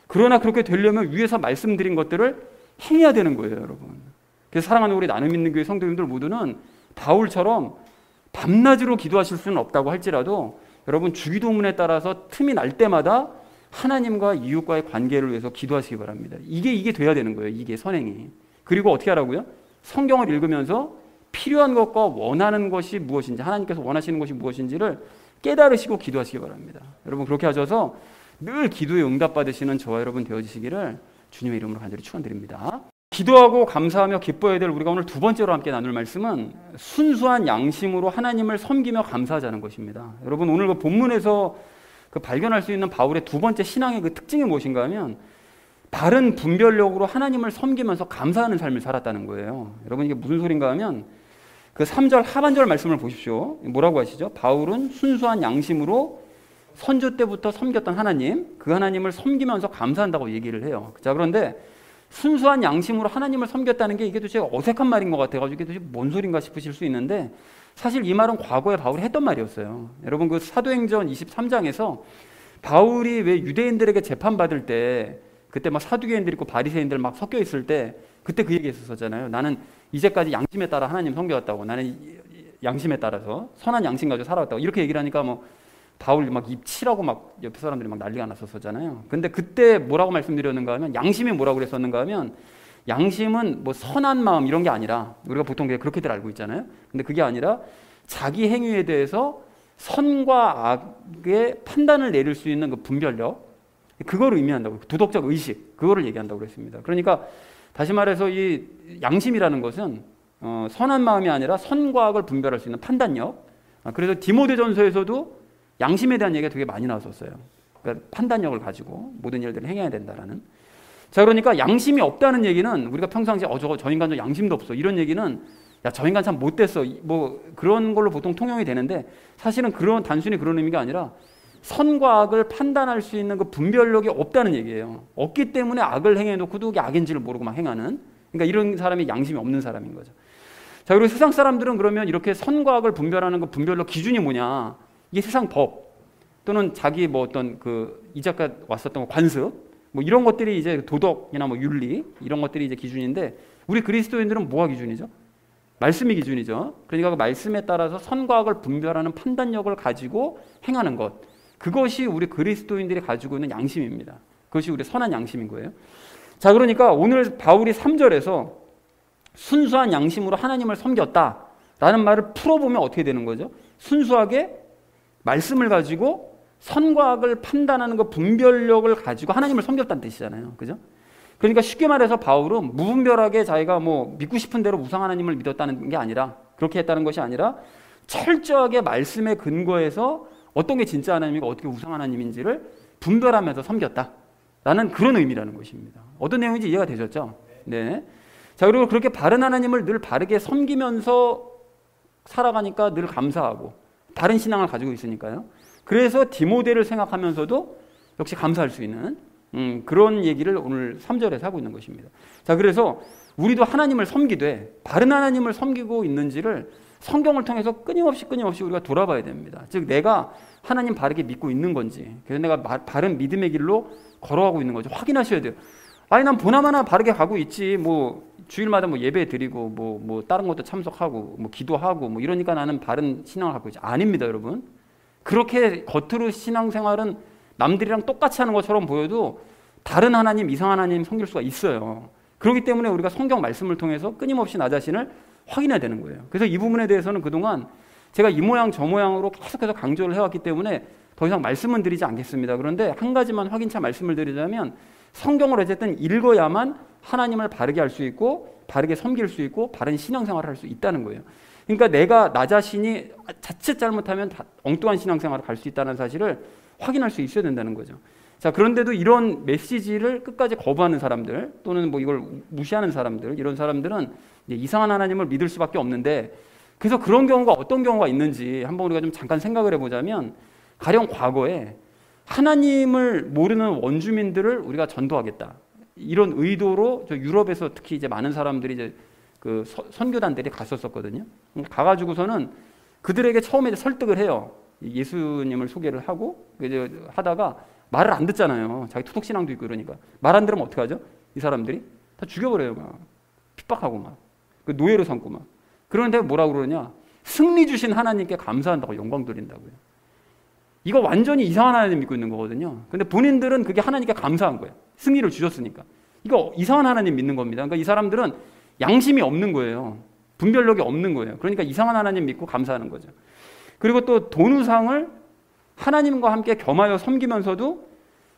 그러나 그렇게 되려면 위에서 말씀드린 것들을 행해야 되는 거예요, 여러분. 그래서 사랑하는 우리 나눔 있는 교회 성도님들 모두는 바울처럼 밤낮으로 기도하실 수는 없다고 할지라도 여러분 주기도문에 따라서 틈이 날 때마다 하나님과 이웃과의 관계를 위해서 기도하시기 바랍니다. 이게 돼야 되는 거예요. 이게 선행이. 그리고 어떻게 하라고요? 성경을 읽으면서 필요한 것과 원하는 것이 무엇인지, 하나님께서 원하시는 것이 무엇인지를 깨달으시고 기도하시기 바랍니다. 여러분 그렇게 하셔서 늘 기도에 응답받으시는 저와 여러분 되어지시기를 주님의 이름으로 간절히 축원드립니다. 기도하고 감사하며 기뻐해야 될 우리가 오늘 두 번째로 함께 나눌 말씀은 순수한 양심으로 하나님을 섬기며 감사하자는 것입니다. 여러분 오늘 그 본문에서 그 발견할 수 있는 바울의 두 번째 신앙의 그 특징이 무엇인가 하면 바른 분별력으로 하나님을 섬기면서 감사하는 삶을 살았다는 거예요. 여러분 이게 무슨 소린가 하면 그 3절 하반절 말씀을 보십시오. 뭐라고 하시죠? 바울은 순수한 양심으로 선조 때부터 섬겼던 하나님, 그 하나님을 섬기면서 감사한다고 얘기를 해요. 자, 그런데 순수한 양심으로 하나님을 섬겼다는 게 이게 도대체 어색한 말인 것 같아가지고 이게 도대체 뭔 소린가 싶으실 수 있는데 사실 이 말은 과거에 바울이 했던 말이었어요. 여러분 그 사도행전 23장에서 바울이 왜 유대인들에게 재판받을 때 그때 막 사두개인들 있고 바리새인들 막 섞여 있을 때 그때 그 얘기 했었잖아요. 나는 이제까지 양심에 따라 하나님 섬겨왔다고. 나는 양심에 따라서 선한 양심 가지고 살아왔다고. 이렇게 얘기를 하니까 뭐 바울 막 입치라고 막 옆에 사람들이 막 난리가 났었잖아요. 근데 그때 뭐라고 말씀드렸는가 하면 양심이 뭐라고 그랬었는가 하면 양심은 뭐 선한 마음 이런 게 아니라 우리가 보통 그렇게들 알고 있잖아요. 근데 그게 아니라 자기 행위에 대해서 선과 악의 판단을 내릴 수 있는 그 분별력 그거를 의미한다고. 도덕적 의식 그거를 얘기한다고 그랬습니다. 그러니까 다시 말해서 이 양심이라는 것은 선한 마음이 아니라 선과 악을 분별할 수 있는 판단력. 그래서 디모데전서에서도 양심에 대한 얘기가 되게 많이 나왔었어요. 그러니까 판단력을 가지고 모든 일들을 행해야 된다라는. 자, 그러니까 양심이 없다는 얘기는 우리가 평상시에 저 인간 좀 양심도 없어 이런 얘기는 야, 저 인간 참 못됐어 뭐 그런 걸로 보통 통용이 되는데 사실은 단순히 그런 의미가 아니라 선과 악을 판단할 수 있는 그 분별력이 없다는 얘기예요. 없기 때문에 악을 행해놓고도 그게 악인지를 모르고 막 행하는. 그러니까 이런 사람이 양심이 없는 사람인 거죠. 자, 그리고 세상 사람들은 그러면 이렇게 선과 악을 분별하는 그 분별력 기준이 뭐냐? 이게 세상 법 또는 자기 뭐 어떤 그 이자가 왔었던 관습 뭐 이런 것들이 이제 도덕이나 뭐 윤리 이런 것들이 이제 기준인데 우리 그리스도인들은 뭐가 기준이죠? 말씀이 기준이죠. 그러니까 그 말씀에 따라서 선과 악을 분별하는 판단력을 가지고 행하는 것. 그것이 우리 그리스도인들이 가지고 있는 양심입니다. 그것이 우리 선한 양심인 거예요. 자, 그러니까 오늘 바울이 3절에서 순수한 양심으로 하나님을 섬겼다라는 말을 풀어보면 어떻게 되는 거죠? 순수하게 말씀을 가지고 선과 악을 판단하는 그 분별력을 가지고 하나님을 섬겼다는 뜻이잖아요. 그죠? 그러니까 쉽게 말해서 바울은 무분별하게 자기가 뭐 믿고 싶은 대로 우상 하나님을 믿었다는 게 아니라 그렇게 했다는 것이 아니라 철저하게 말씀에 근거해서 어떤 게 진짜 하나님이고 어떻게 우상 하나님인지를 분별하면서 섬겼다라는 그런 의미라는 것입니다. 어떤 내용인지 이해가 되셨죠? 네. 자, 그리고 그렇게 바른 하나님을 늘 바르게 섬기면서 살아가니까 늘 감사하고 바른 신앙을 가지고 있으니까요. 그래서 디모데를 생각하면서도 역시 감사할 수 있는 그런 얘기를 오늘 3절에서 하고 있는 것입니다. 자, 그래서 우리도 하나님을 섬기되 바른 하나님을 섬기고 있는지를 성경을 통해서 끊임없이 우리가 돌아봐야 됩니다. 즉 내가 하나님 바르게 믿고 있는 건지 그래서 내가 바른 믿음의 길로 걸어가고 있는 건지 확인하셔야 돼요. 아니 난 보나마나 바르게 가고 있지 뭐 주일마다 뭐 예배 드리고 뭐 다른 것도 참석하고 뭐 기도하고 뭐 이러니까 나는 바른 신앙을 갖고 있지. 아닙니다, 여러분. 그렇게 겉으로 신앙생활은 남들이랑 똑같이 하는 것처럼 보여도 다른 하나님, 이상 하나님 섬길 수가 있어요. 그렇기 때문에 우리가 성경 말씀을 통해서 끊임없이 나 자신을 확인해야 되는 거예요. 그래서 이 부분에 대해서는 그동안 제가 이 모양 저 모양으로 계속해서 강조를 해왔기 때문에 더 이상 말씀은 드리지 않겠습니다. 그런데 한 가지만 확인차 말씀을 드리자면 성경을 어쨌든 읽어야만 하나님을 바르게 할 수 있고 바르게 섬길 수 있고 바른 신앙생활을 할 수 있다는 거예요. 그러니까 내가 나 자신이 자칫 잘못하면 엉뚱한 신앙생활을 갈 수 있다는 사실을 확인할 수 있어야 된다는 거죠. 자, 그런데도 이런 메시지를 끝까지 거부하는 사람들 또는 뭐 이걸 무시하는 사람들, 이런 사람들은 이제 이상한 하나님을 믿을 수밖에 없는데, 그래서 그런 경우가 어떤 경우가 있는지 한번 우리가 좀 잠깐 생각을 해보자면, 가령 과거에 하나님을 모르는 원주민들을 우리가 전도하겠다, 이런 의도로 저 유럽에서 특히 이제 많은 사람들이 이제 그 선교단들이 갔었거든요. 가가지고서는 그들에게 처음에 이제 설득을 해요. 예수님을 소개를 하고 이제 하다가 말을 안 듣잖아요. 자기 투독신앙도 있고 이러니까 말 안 들으면 어떻게 하죠? 이 사람들이 다 죽여버려요. 막 핍박하고 막 그 노예로 삼고 막. 그런데 뭐라고 그러냐? 승리 주신 하나님께 감사한다고 영광 돌린다고요. 이거 완전히 이상한 하나님 믿고 있는 거거든요. 근데 본인들은 그게 하나님께 감사한 거예요. 승리를 주셨으니까. 이거 이상한 하나님 믿는 겁니다. 그러니까 이 사람들은 양심이 없는 거예요. 분별력이 없는 거예요. 그러니까 이상한 하나님 믿고 감사하는 거죠. 그리고 또 돈 우상을 하나님과 함께 겸하여 섬기면서도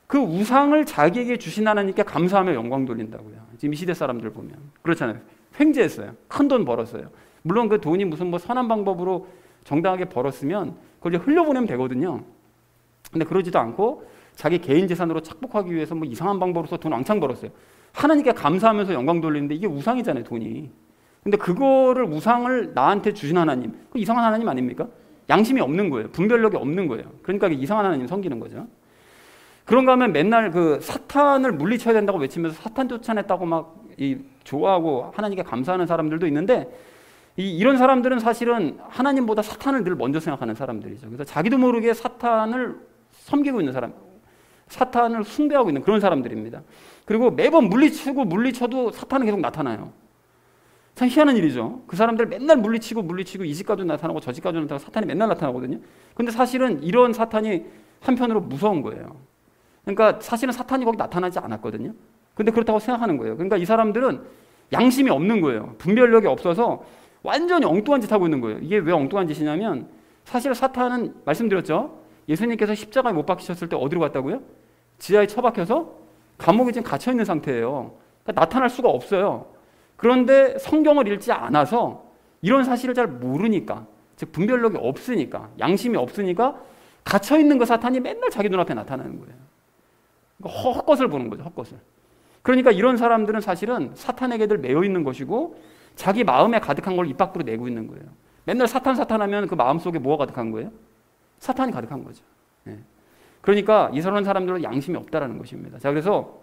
그 우상을 자기에게 주신 하나님께 감사하며 영광 돌린다고요. 지금 이 시대 사람들 보면 그렇잖아요. 횡재했어요. 큰 돈 벌었어요. 물론 그 돈이 무슨 뭐 선한 방법으로 정당하게 벌었으면 그걸 이제 흘려보내면 되거든요. 근데 그러지도 않고 자기 개인 재산으로 착복하기 위해서 뭐 이상한 방법으로서 돈 왕창 벌었어요. 하나님께 감사하면서 영광 돌리는데 이게 우상이잖아요, 돈이. 근데 그거를 우상을 나한테 주신 하나님, 그 이상한 하나님 아닙니까? 양심이 없는 거예요. 분별력이 없는 거예요. 그러니까 이상한 하나님 섬기는 거죠. 그런가 하면 맨날 그 사탄을 물리쳐야 된다고 외치면서 사탄 쫓아냈다고 막 좋아하고 하나님께 감사하는 사람들도 있는데, 이런 사람들은 사실은 하나님보다 사탄을 늘 먼저 생각하는 사람들이죠. 그래서 자기도 모르게 사탄을 섬기고 있는 사람, 사탄을 숭배하고 있는 그런 사람들입니다. 그리고 매번 물리쳐도 사탄은 계속 나타나요. 참 희한한 일이죠. 그 사람들 맨날 물리치고 이 집 가도 나타나고 저 집 가도 나타나고 사탄이 맨날 나타나거든요. 근데 사실은 이런 사탄이 한편으로 무서운 거예요. 그러니까 사실은 사탄이 거기 나타나지 않았거든요. 근데 그렇다고 생각하는 거예요. 그러니까 이 사람들은 양심이 없는 거예요. 분별력이 없어서 완전히 엉뚱한 짓 하고 있는 거예요. 이게 왜 엉뚱한 짓이냐면, 사실 사탄은 말씀드렸죠. 예수님께서 십자가에 못 박히셨을 때 어디로 갔다고요? 지하에 처박혀서 감옥에 지금 갇혀 있는 상태예요. 그러니까 나타날 수가 없어요. 그런데 성경을 읽지 않아서 이런 사실을 잘 모르니까, 즉 분별력이 없으니까, 양심이 없으니까 갇혀 있는 그 사탄이 맨날 자기 눈앞에 나타나는 거예요. 그러니까 헛것을 보는 거죠, 헛것을. 그러니까 이런 사람들은 사실은 사탄에게들 매여 있는 것이고 자기 마음에 가득한 걸 입 밖으로 내고 있는 거예요. 맨날 사탄 하면 그 마음속에 뭐가 가득한 거예요? 사탄이 가득한 거죠. 네. 그러니까 이런 사람들은 양심이 없다라는 것입니다. 자, 그래서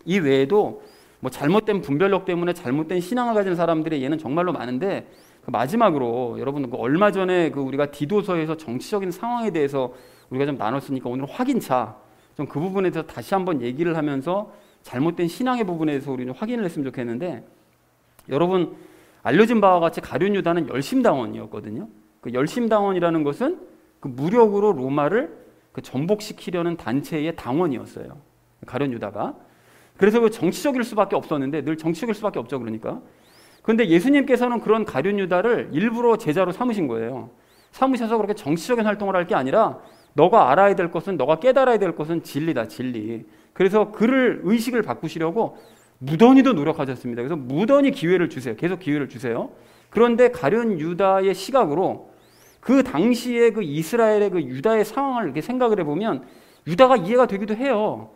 이 외에도 뭐 잘못된 분별력 때문에 잘못된 신앙을 가진 사람들의 예는 정말로 많은데, 그 마지막으로 여러분 그 얼마 전에 그 우리가 디도서에서 정치적인 상황에 대해서 우리가 좀 나눴으니까 오늘 확인차 좀 그 부분에 대해서 다시 한번 얘기를 하면서 잘못된 신앙의 부분에 대해서 우리는 확인을 했으면 좋겠는데, 여러분 알려진 바와 같이 가룟 유다는 열심당원이었거든요. 그 열심당원이라는 것은 그 무력으로 로마를 그 전복시키려는 단체의 당원이었어요. 가룟 유다가. 그래서 그 정치적일 수밖에 없었는데, 늘 정치적일 수밖에 없죠. 그러니까. 그런데 예수님께서는 그런 가룟 유다를 일부러 제자로 삼으신 거예요. 삼으셔서 그렇게 정치적인 활동을 할 게 아니라, 너가 알아야 될 것은, 너가 깨달아야 될 것은 진리다, 진리. 그래서 그를 의식을 바꾸시려고 무던히도 노력하셨습니다. 그래서 무던히 기회를 주세요. 계속 기회를 주세요. 그런데 가룟 유다의 시각으로 그 당시에 그 이스라엘의 그 유다의 상황을 이렇게 생각을 해보면 유다가 이해가 되기도 해요.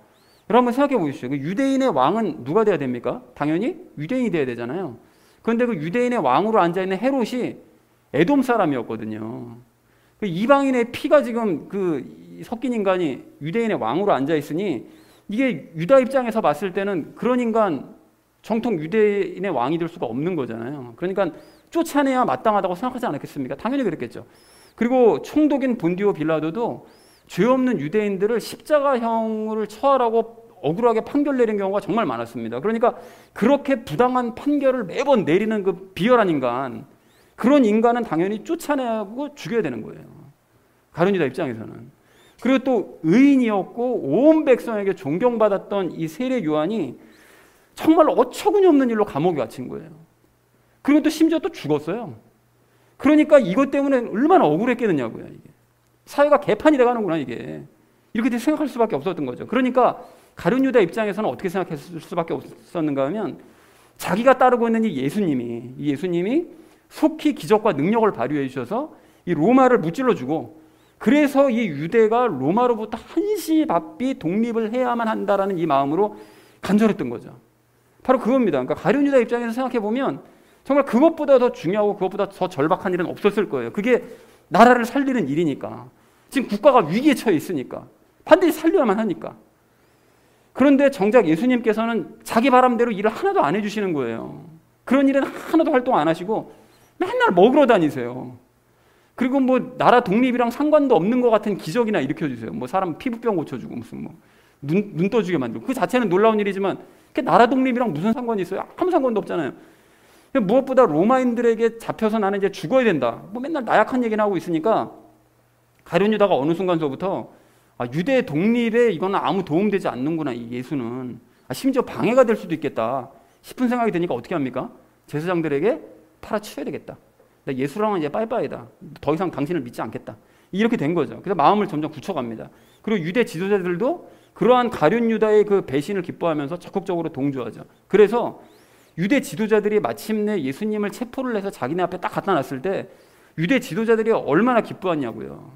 여러분 한번 생각해 보십시오. 그 유대인의 왕은 누가 돼야 됩니까? 당연히 유대인이 돼야 되잖아요. 그런데 그 유대인의 왕으로 앉아있는 헤롯이 에돔 사람이었거든요. 그 이방인의 피가 지금 그 섞인 인간이 유대인의 왕으로 앉아있으니, 이게 유다 입장에서 봤을 때는 그런 인간 정통 유대인의 왕이 될 수가 없는 거잖아요. 그러니까 쫓아내야 마땅하다고 생각하지 않았겠습니까? 당연히 그랬겠죠. 그리고 총독인 본디오 빌라도도 죄 없는 유대인들을 십자가형을 처하라고 억울하게 판결 내린 경우가 정말 많았습니다. 그러니까 그렇게 부당한 판결을 매번 내리는 그 비열한 인간, 그런 인간은 당연히 쫓아내고 죽여야 되는 거예요. 가룟 유다 입장에서는. 그리고 또 의인이었고 온 백성에게 존경받았던 이 세례 요한이 정말 어처구니 없는 일로 감옥에 갇힌 거예요. 그리고 또 심지어 또 죽었어요. 그러니까 이것 때문에 얼마나 억울했겠느냐고요. 이게 사회가 개판이 돼가는구나 이게. 이렇게 생각할 수밖에 없었던 거죠. 그러니까 가룟 유다 입장에서는 어떻게 생각했을 수밖에 없었는가 하면 자기가 따르고 있는 이 예수님이 속히 기적과 능력을 발휘해 주셔서 이 로마를 무찔러주고, 그래서 이 유대가 로마로부터 한시 바삐 독립을 해야만 한다라는 이 마음으로 간절했던 거죠. 바로 그겁니다. 그러니까 가룟 유다 입장에서 생각해 보면 정말 그것보다 더 중요하고 그것보다 더 절박한 일은 없었을 거예요. 그게 나라를 살리는 일이니까. 지금 국가가 위기에 처해 있으니까. 반드시 살려야만 하니까. 그런데 정작 예수님께서는 자기 바람대로 일을 하나도 안 해주시는 거예요. 그런 일은 하나도 활동 안 하시고 맨날 먹으러 다니세요. 그리고 뭐 나라 독립이랑 상관도 없는 것 같은 기적이나 일으켜주세요. 뭐 사람 피부병 고쳐주고 무슨 뭐 눈 떠주게 만들고, 그 자체는 놀라운 일이지만 그게 나라 독립이랑 무슨 상관이 있어요? 아무 상관도 없잖아요. 무엇보다 로마인들에게 잡혀서 나는 이제 죽어야 된다. 뭐 맨날 나약한 얘기나 하고 있으니까 가룟 유다가 어느 순간서부터 유대 독립에 이거는 아무 도움되지 않는구나, 이 예수는. 심지어 방해가 될 수도 있겠다 싶은 생각이 드니까 어떻게 합니까? 제사장들에게 팔아치워야 되겠다. 예수랑은 이제 빠이빠이다. 더 이상 당신을 믿지 않겠다. 이렇게 된 거죠. 그래서 마음을 점점 굳혀갑니다. 그리고 유대 지도자들도 그러한 가룟 유다의 그 배신을 기뻐하면서 적극적으로 동조하죠. 그래서 유대 지도자들이 마침내 예수님을 체포를 해서 자기네 앞에 딱 갖다 놨을 때 유대 지도자들이 얼마나 기뻐하냐고요.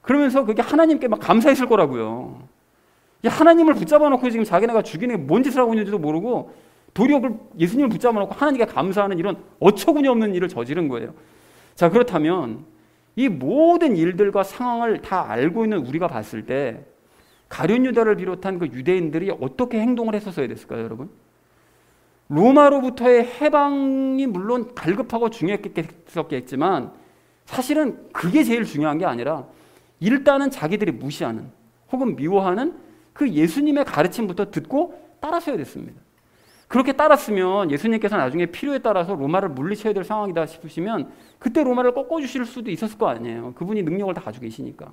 그러면서 그게 하나님께 막 감사했을 거라고요. 하나님을 붙잡아 놓고 지금 자기네가 죽이는 게 뭔 짓을 하고 있는지도 모르고 도리어 예수님을 붙잡아 놓고 하나님께 감사하는 이런 어처구니 없는 일을 저지른 거예요. 자, 그렇다면 이 모든 일들과 상황을 다 알고 있는 우리가 봤을 때 가룟 유다를 비롯한 그 유대인들이 어떻게 행동을 했었어야 됐을까요, 여러분? 로마로부터의 해방이 물론 갈급하고 중요했겠지만 사실은 그게 제일 중요한 게 아니라 일단은 자기들이 무시하는 혹은 미워하는 그 예수님의 가르침부터 듣고 따라서야 됐습니다. 그렇게 따랐으면 예수님께서 나중에 필요에 따라서 로마를 물리쳐야 될 상황이다 싶으시면 그때 로마를 꺾어주실 수도 있었을 거 아니에요. 그분이 능력을 다 가지고 계시니까.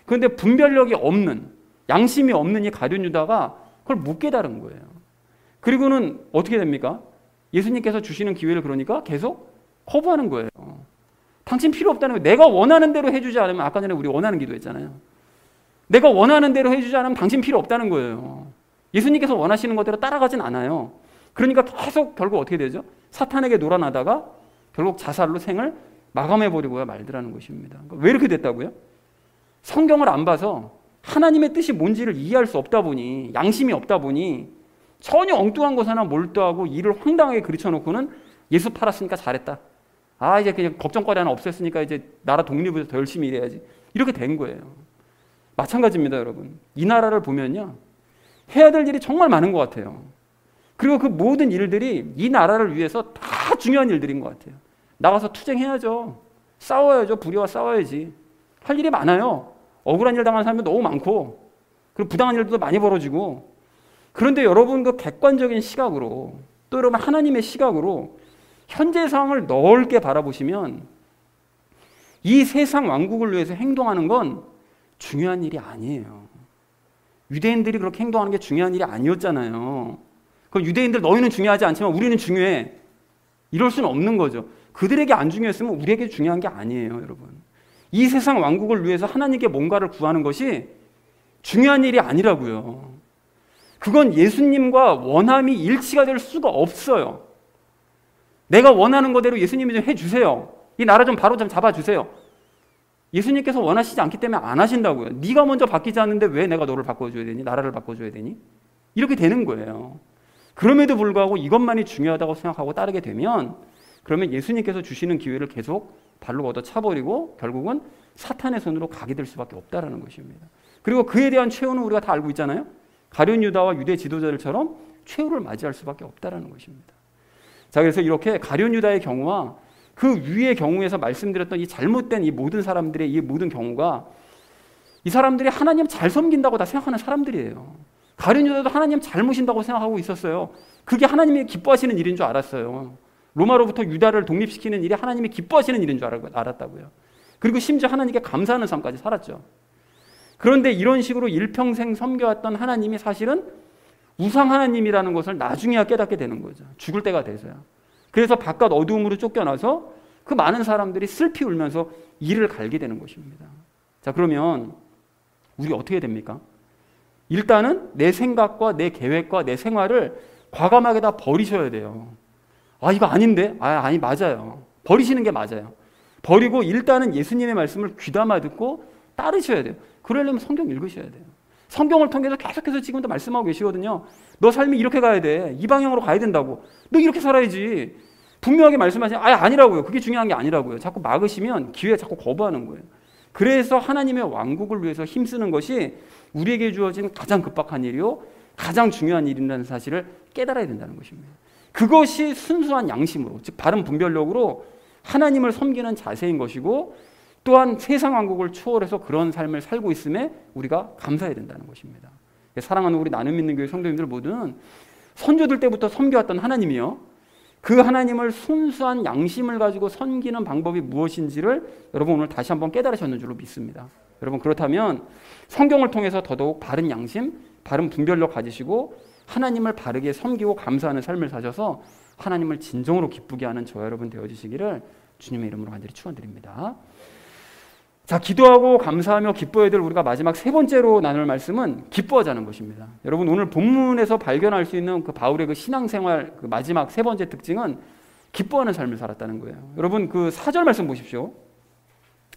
그런데 분별력이 없는, 양심이 없는 이 가룟 유다가 그걸 못 깨달은 거예요. 그리고는 어떻게 됩니까? 예수님께서 주시는 기회를 그러니까 계속 거부하는 거예요. 당신 필요 없다는 거예요. 내가 원하는 대로 해주지 않으면, 아까 전에 우리 원하는 기도했잖아요. 내가 원하는 대로 해주지 않으면 당신 필요 없다는 거예요. 예수님께서 원하시는 것대로 따라가진 않아요. 그러니까 계속 결국 어떻게 되죠? 사탄에게 놀아나다가 결국 자살로 생을 마감해버리고야 말더라는 것입니다. 왜 이렇게 됐다고요? 성경을 안 봐서 하나님의 뜻이 뭔지를 이해할 수 없다 보니, 양심이 없다 보니 전혀 엉뚱한 것 하나 몰두하고 일을 황당하게 그르쳐놓고는 예수 팔았으니까 잘했다. 이제 그냥 걱정거리 하나 없앴으니까 이제 나라 독립을 더 열심히 일해야지. 이렇게 된 거예요. 마찬가지입니다, 여러분. 이 나라를 보면요, 해야 될 일이 정말 많은 것 같아요. 그리고 그 모든 일들이 이 나라를 위해서 다 중요한 일들인 것 같아요. 나가서 투쟁해야죠. 싸워야죠. 불의와 싸워야지. 할 일이 많아요. 억울한 일 당하는 사람이 너무 많고, 그리고 부당한 일도 많이 벌어지고. 그런데 여러분 그 객관적인 시각으로, 또 여러분 하나님의 시각으로 현재 상황을 넓게 바라보시면 이 세상 왕국을 위해서 행동하는 건 중요한 일이 아니에요. 유대인들이 그렇게 행동하는 게 중요한 일이 아니었잖아요. 그 유대인들 너희는 중요하지 않지만 우리는 중요해. 이럴 수는 없는 거죠. 그들에게 안 중요했으면 우리에게 중요한 게 아니에요, 여러분. 이 세상 왕국을 위해서 하나님께 뭔가를 구하는 것이 중요한 일이 아니라고요. 그건 예수님과 원함이 일치가 될 수가 없어요. 내가 원하는 거대로 예수님이 좀 해주세요. 이 나라 좀 바로 좀 잡아주세요. 예수님께서 원하시지 않기 때문에 안 하신다고요. 네가 먼저 바뀌지 않는데 왜 내가 너를 바꿔줘야 되니? 나라를 바꿔줘야 되니? 이렇게 되는 거예요. 그럼에도 불구하고 이것만이 중요하다고 생각하고 따르게 되면 그러면 예수님께서 주시는 기회를 계속 발로 걷어 차버리고 결국은 사탄의 손으로 가게 될 수밖에 없다는 것입니다. 그리고 그에 대한 최후는 우리가 다 알고 있잖아요. 가룟 유다와 유대 지도자들처럼 최후를 맞이할 수밖에 없다는 것입니다. 자, 그래서 이렇게 가룟 유다의 경우와 그 위의 경우에서 말씀드렸던 이 잘못된 이 모든 사람들의 이 모든 경우가 이 사람들이 하나님 잘 섬긴다고 다 생각하는 사람들이에요. 가룟 유다도 하나님 잘 모신다고 생각하고 있었어요. 그게 하나님이 기뻐하시는 일인 줄 알았어요. 로마로부터 유다를 독립시키는 일이 하나님이 기뻐하시는 일인 줄 알았다고요. 그리고 심지어 하나님께 감사하는 삶까지 살았죠. 그런데 이런 식으로 일평생 섬겨왔던 하나님이 사실은 우상 하나님이라는 것을 나중에야 깨닫게 되는 거죠. 죽을 때가 돼서야. 그래서 바깥 어두움으로 쫓겨나서 그 많은 사람들이 슬피 울면서 이를 갈게 되는 것입니다. 자, 그러면 우리 어떻게 해야 됩니까? 일단은 내 생각과 내 계획과 내 생활을 과감하게 다 버리셔야 돼요. 아, 이거 아닌데? 아니, 맞아요. 버리시는 게 맞아요. 버리고 일단은 예수님의 말씀을 귀담아 듣고 따르셔야 돼요. 그러려면 성경 읽으셔야 돼요. 성경을 통해서 계속해서 지금도 말씀하고 계시거든요. 너 삶이 이렇게 가야 돼. 이 방향으로 가야 된다고. 너 이렇게 살아야지. 분명하게 말씀하시면 아니라고요. 그게 중요한 게 아니라고요. 자꾸 막으시면 기회에 자꾸 거부하는 거예요. 그래서 하나님의 왕국을 위해서 힘쓰는 것이 우리에게 주어진 가장 급박한 일이요, 가장 중요한 일이라는 사실을 깨달아야 된다는 것입니다. 그것이 순수한 양심으로, 즉 바른 분별력으로 하나님을 섬기는 자세인 것이고, 또한 세상 왕국을 추월해서 그런 삶을 살고 있음에 우리가 감사해야 된다는 것입니다. 사랑하는 우리 나눔 믿는 교회 성도님들 모두는 선조들 때부터 섬겨왔던 하나님이요, 그 하나님을 순수한 양심을 가지고 섬기는 방법이 무엇인지를 여러분 오늘 다시 한번 깨달으셨는 줄로 믿습니다. 여러분 그렇다면 성경을 통해서 더더욱 바른 양심, 바른 분별력 가지시고 하나님을 바르게 섬기고 감사하는 삶을 사셔서 하나님을 진정으로 기쁘게 하는 저와 여러분 되어주시기를 주님의 이름으로 간절히 축원드립니다. 자, 기도하고 감사하며 기뻐해야 될 우리가 마지막 세 번째로 나눌 말씀은 기뻐하자는 것입니다. 여러분 오늘 본문에서 발견할 수 있는 그 바울의 그 신앙생활 그 마지막 세 번째 특징은 기뻐하는 삶을 살았다는 거예요. 여러분 그 4절 말씀 보십시오.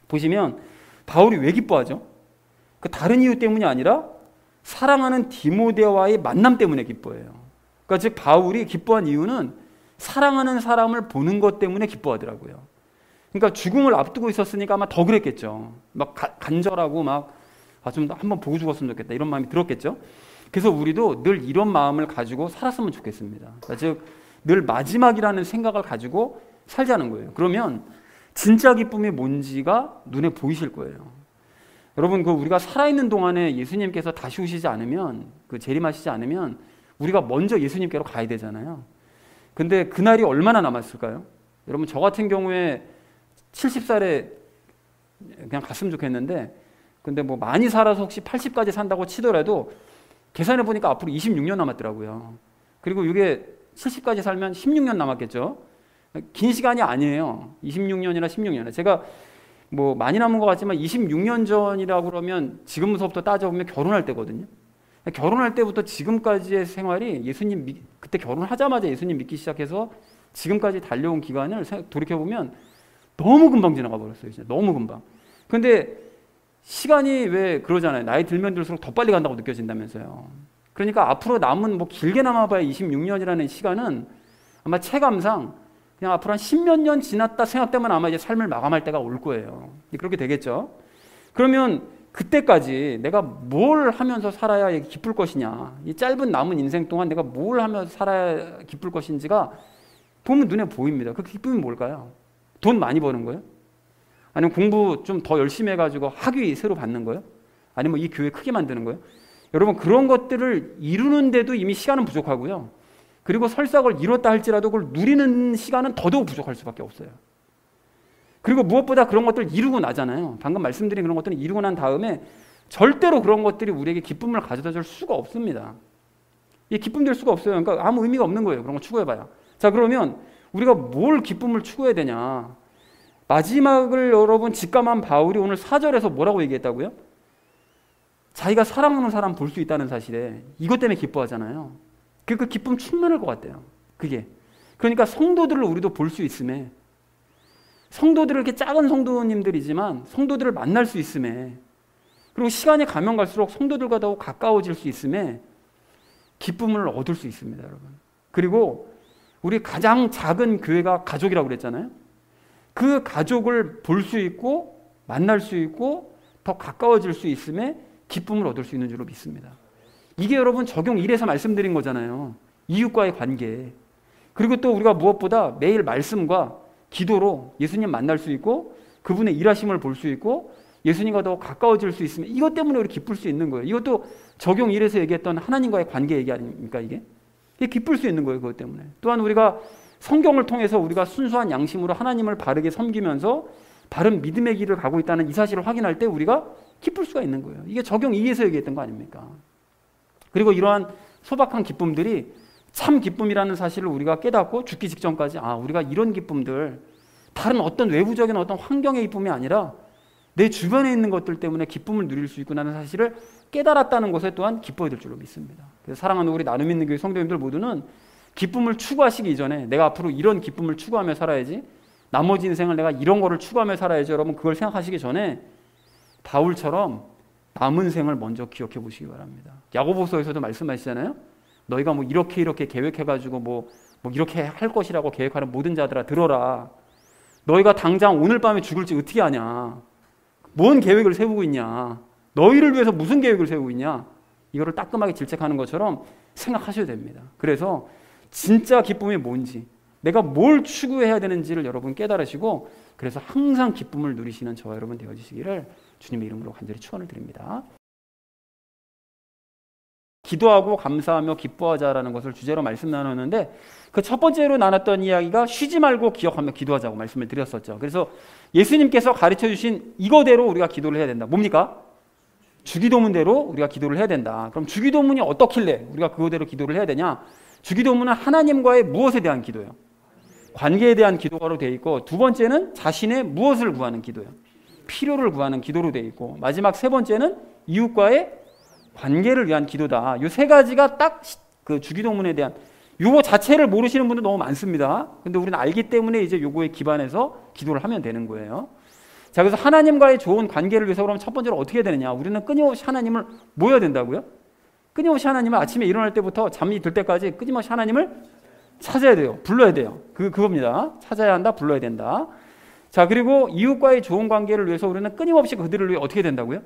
보시면 바울이 왜 기뻐하죠? 그 다른 이유 때문이 아니라 사랑하는 디모데와의 만남 때문에 기뻐해요. 그러니까 즉 바울이 기뻐한 이유는 사랑하는 사람을 보는 것 때문에 기뻐하더라고요. 그러니까 죽음을 앞두고 있었으니까 아마 더 그랬겠죠. 막 간절하고 막 좀 한번 보고 죽었으면 좋겠다 이런 마음이 들었겠죠. 그래서 우리도 늘 이런 마음을 가지고 살았으면 좋겠습니다. 그러니까 즉 늘 마지막이라는 생각을 가지고 살자는 거예요. 그러면 진짜 기쁨이 뭔지가 눈에 보이실 거예요. 여러분 그 우리가 살아있는 동안에 예수님께서 다시 오시지 않으면, 그 재림하시지 않으면 우리가 먼저 예수님께로 가야 되잖아요. 근데 그날이 얼마나 남았을까요? 여러분 저 같은 경우에 70살에 그냥 갔으면 좋겠는데, 근데 뭐 많이 살아서 혹시 80까지 산다고 치더라도 계산해 보니까 앞으로 26년 남았더라고요. 그리고 이게 70까지 살면 16년 남았겠죠. 긴 시간이 아니에요. 26년이나 16년. 제가 뭐 많이 남은 것 같지만 26년 전이라고 그러면 지금부터 따져보면 결혼할 때거든요. 결혼할 때부터 지금까지의 생활이 그때 결혼하자마자 예수님 믿기 시작해서 지금까지 달려온 기간을 돌이켜보면 너무 금방 지나가 버렸어요. 진짜 너무 금방. 근데 시간이 왜 그러잖아요. 나이 들면 들수록 더 빨리 간다고 느껴진다면서요. 그러니까 앞으로 남은 뭐 길게 남아봐야 26년이라는 시간은 아마 체감상 그냥 앞으로 한 10몇 년 지났다 생각되면 아마 이제 삶을 마감할 때가 올 거예요. 그렇게 되겠죠. 그러면 그때까지 내가 뭘 하면서 살아야 기쁠 것이냐, 이 짧은 남은 인생 동안 내가 뭘 하면서 살아야 기쁠 것인지가 보면 눈에 보입니다. 그 기쁨이 뭘까요? 돈 많이 버는 거예요? 아니면 공부 좀 더 열심히 해가지고 학위 새로 받는 거예요? 아니면 이 교회 크게 만드는 거예요? 여러분 그런 것들을 이루는데도 이미 시간은 부족하고요. 그리고 설사 그걸 이뤘다 할지라도 그걸 누리는 시간은 더더욱 부족할 수밖에 없어요. 그리고 무엇보다 그런 것들을 이루고 나잖아요. 방금 말씀드린 그런 것들을 이루고 난 다음에 절대로 그런 것들이 우리에게 기쁨을 가져다 줄 수가 없습니다. 이게 기쁨 될 수가 없어요. 그러니까 아무 의미가 없는 거예요. 그런 거 추구해봐야. 자, 그러면 우리가 뭘 기쁨을 추구해야 되냐? 마지막을 여러분 직감한 바울이 오늘 4절에서 뭐라고 얘기했다고요? 자기가 사랑하는 사람 볼 수 있다는 사실에 이것 때문에 기뻐하잖아요. 그 기쁨 충만할 것 같아요. 그게. 그러니까 성도들을 우리도 볼 수 있음에, 성도들을 이렇게 작은 성도님들이지만 성도들을 만날 수 있음에, 그리고 시간이 가면 갈수록 성도들과 더욱 가까워질 수 있음에 기쁨을 얻을 수 있습니다, 여러분. 그리고 우리 가장 작은 교회가 가족이라고 그랬잖아요. 그 가족을 볼 수 있고 만날 수 있고 더 가까워질 수 있음에 기쁨을 얻을 수 있는 줄로 믿습니다. 이게 여러분 적용 1에서 말씀드린 거잖아요. 이웃과의 관계. 그리고 또 우리가 무엇보다 매일 말씀과 기도로 예수님 만날 수 있고 그분의 일하심을 볼 수 있고 예수님과 더 가까워질 수 있으면 이것 때문에 우리 기쁠 수 있는 거예요. 이것도 적용 1에서 얘기했던 하나님과의 관계 얘기 아닙니까 이게? 이게 기쁠 수 있는 거예요. 그것 때문에. 또한 우리가 성경을 통해서 우리가 순수한 양심으로 하나님을 바르게 섬기면서 바른 믿음의 길을 가고 있다는 이 사실을 확인할 때 우리가 기쁠 수가 있는 거예요. 이게 적용 2에서 얘기했던 거 아닙니까? 그리고 이러한 소박한 기쁨들이 참 기쁨이라는 사실을 우리가 깨닫고 죽기 직전까지 우리가 이런 기쁨들, 다른 어떤 외부적인 어떤 환경의 기쁨이 아니라 내 주변에 있는 것들 때문에 기쁨을 누릴 수 있구나라는 사실을 깨달았다는 것에 또한 기뻐야 될 줄로 믿습니다. 그래서 사랑하는 우리 나눔 있는 교회 성도님들 모두는 기쁨을 추구하시기 이전에 내가 앞으로 이런 기쁨을 추구하며 살아야지, 나머지 인생을 내가 이런 거를 추구하며 살아야지, 여러분 그걸 생각하시기 전에 바울처럼 남은 생을 먼저 기억해 보시기 바랍니다. 야고보서에서도 말씀하시잖아요. 너희가 뭐 이렇게 계획해가지고 뭐 이렇게 할 것이라고 계획하는 모든 자들아 들어라. 너희가 당장 오늘 밤에 죽을지 어떻게 아냐. 뭔 계획을 세우고 있냐. 너희를 위해서 무슨 계획을 세우고 있냐. 이거를 따끔하게 질책하는 것처럼 생각하셔야 됩니다. 그래서 진짜 기쁨이 뭔지, 내가 뭘 추구해야 되는지를 여러분 깨달으시고, 그래서 항상 기쁨을 누리시는 저와 여러분 되어주시기를 주님의 이름으로 간절히 축원을 드립니다. 기도하고 감사하며 기뻐하자라는 것을 주제로 말씀 나눴는데, 그 첫 번째로 나눴던 이야기가 쉬지 말고 기억하며 기도하자고 말씀을 드렸었죠. 그래서 예수님께서 가르쳐 주신 이거대로 우리가 기도를 해야 된다. 뭡니까? 주기도문대로 우리가 기도를 해야 된다. 그럼 주기도문이 어떻길래 우리가 그거대로 기도를 해야 되냐? 주기도문은 하나님과의 무엇에 대한 기도예요? 관계에 대한 기도로 되어 있고, 두 번째는 자신의 무엇을 구하는 기도예요? 필요를 구하는 기도로 되어 있고, 마지막 세 번째는 이웃과의 관계를 위한 기도다. 이 세 가지가 딱 그 주기도문에 대한, 요거 자체를 모르시는 분들 너무 많습니다. 근데 우리는 알기 때문에 이제 요거에 기반해서 기도를 하면 되는 거예요. 자, 그래서 하나님과의 좋은 관계를 위해서 그러면 첫 번째로 어떻게 해야 되느냐? 우리는 끊임없이 하나님을 모여야 된다고요? 끊임없이 하나님을 아침에 일어날 때부터 잠이 들 때까지 끊임없이 하나님을 찾아야 돼요. 불러야 돼요. 그겁니다. 찾아야 한다, 불러야 된다. 자, 그리고 이웃과의 좋은 관계를 위해서 우리는 끊임없이 그들을 위해 어떻게 된다고요?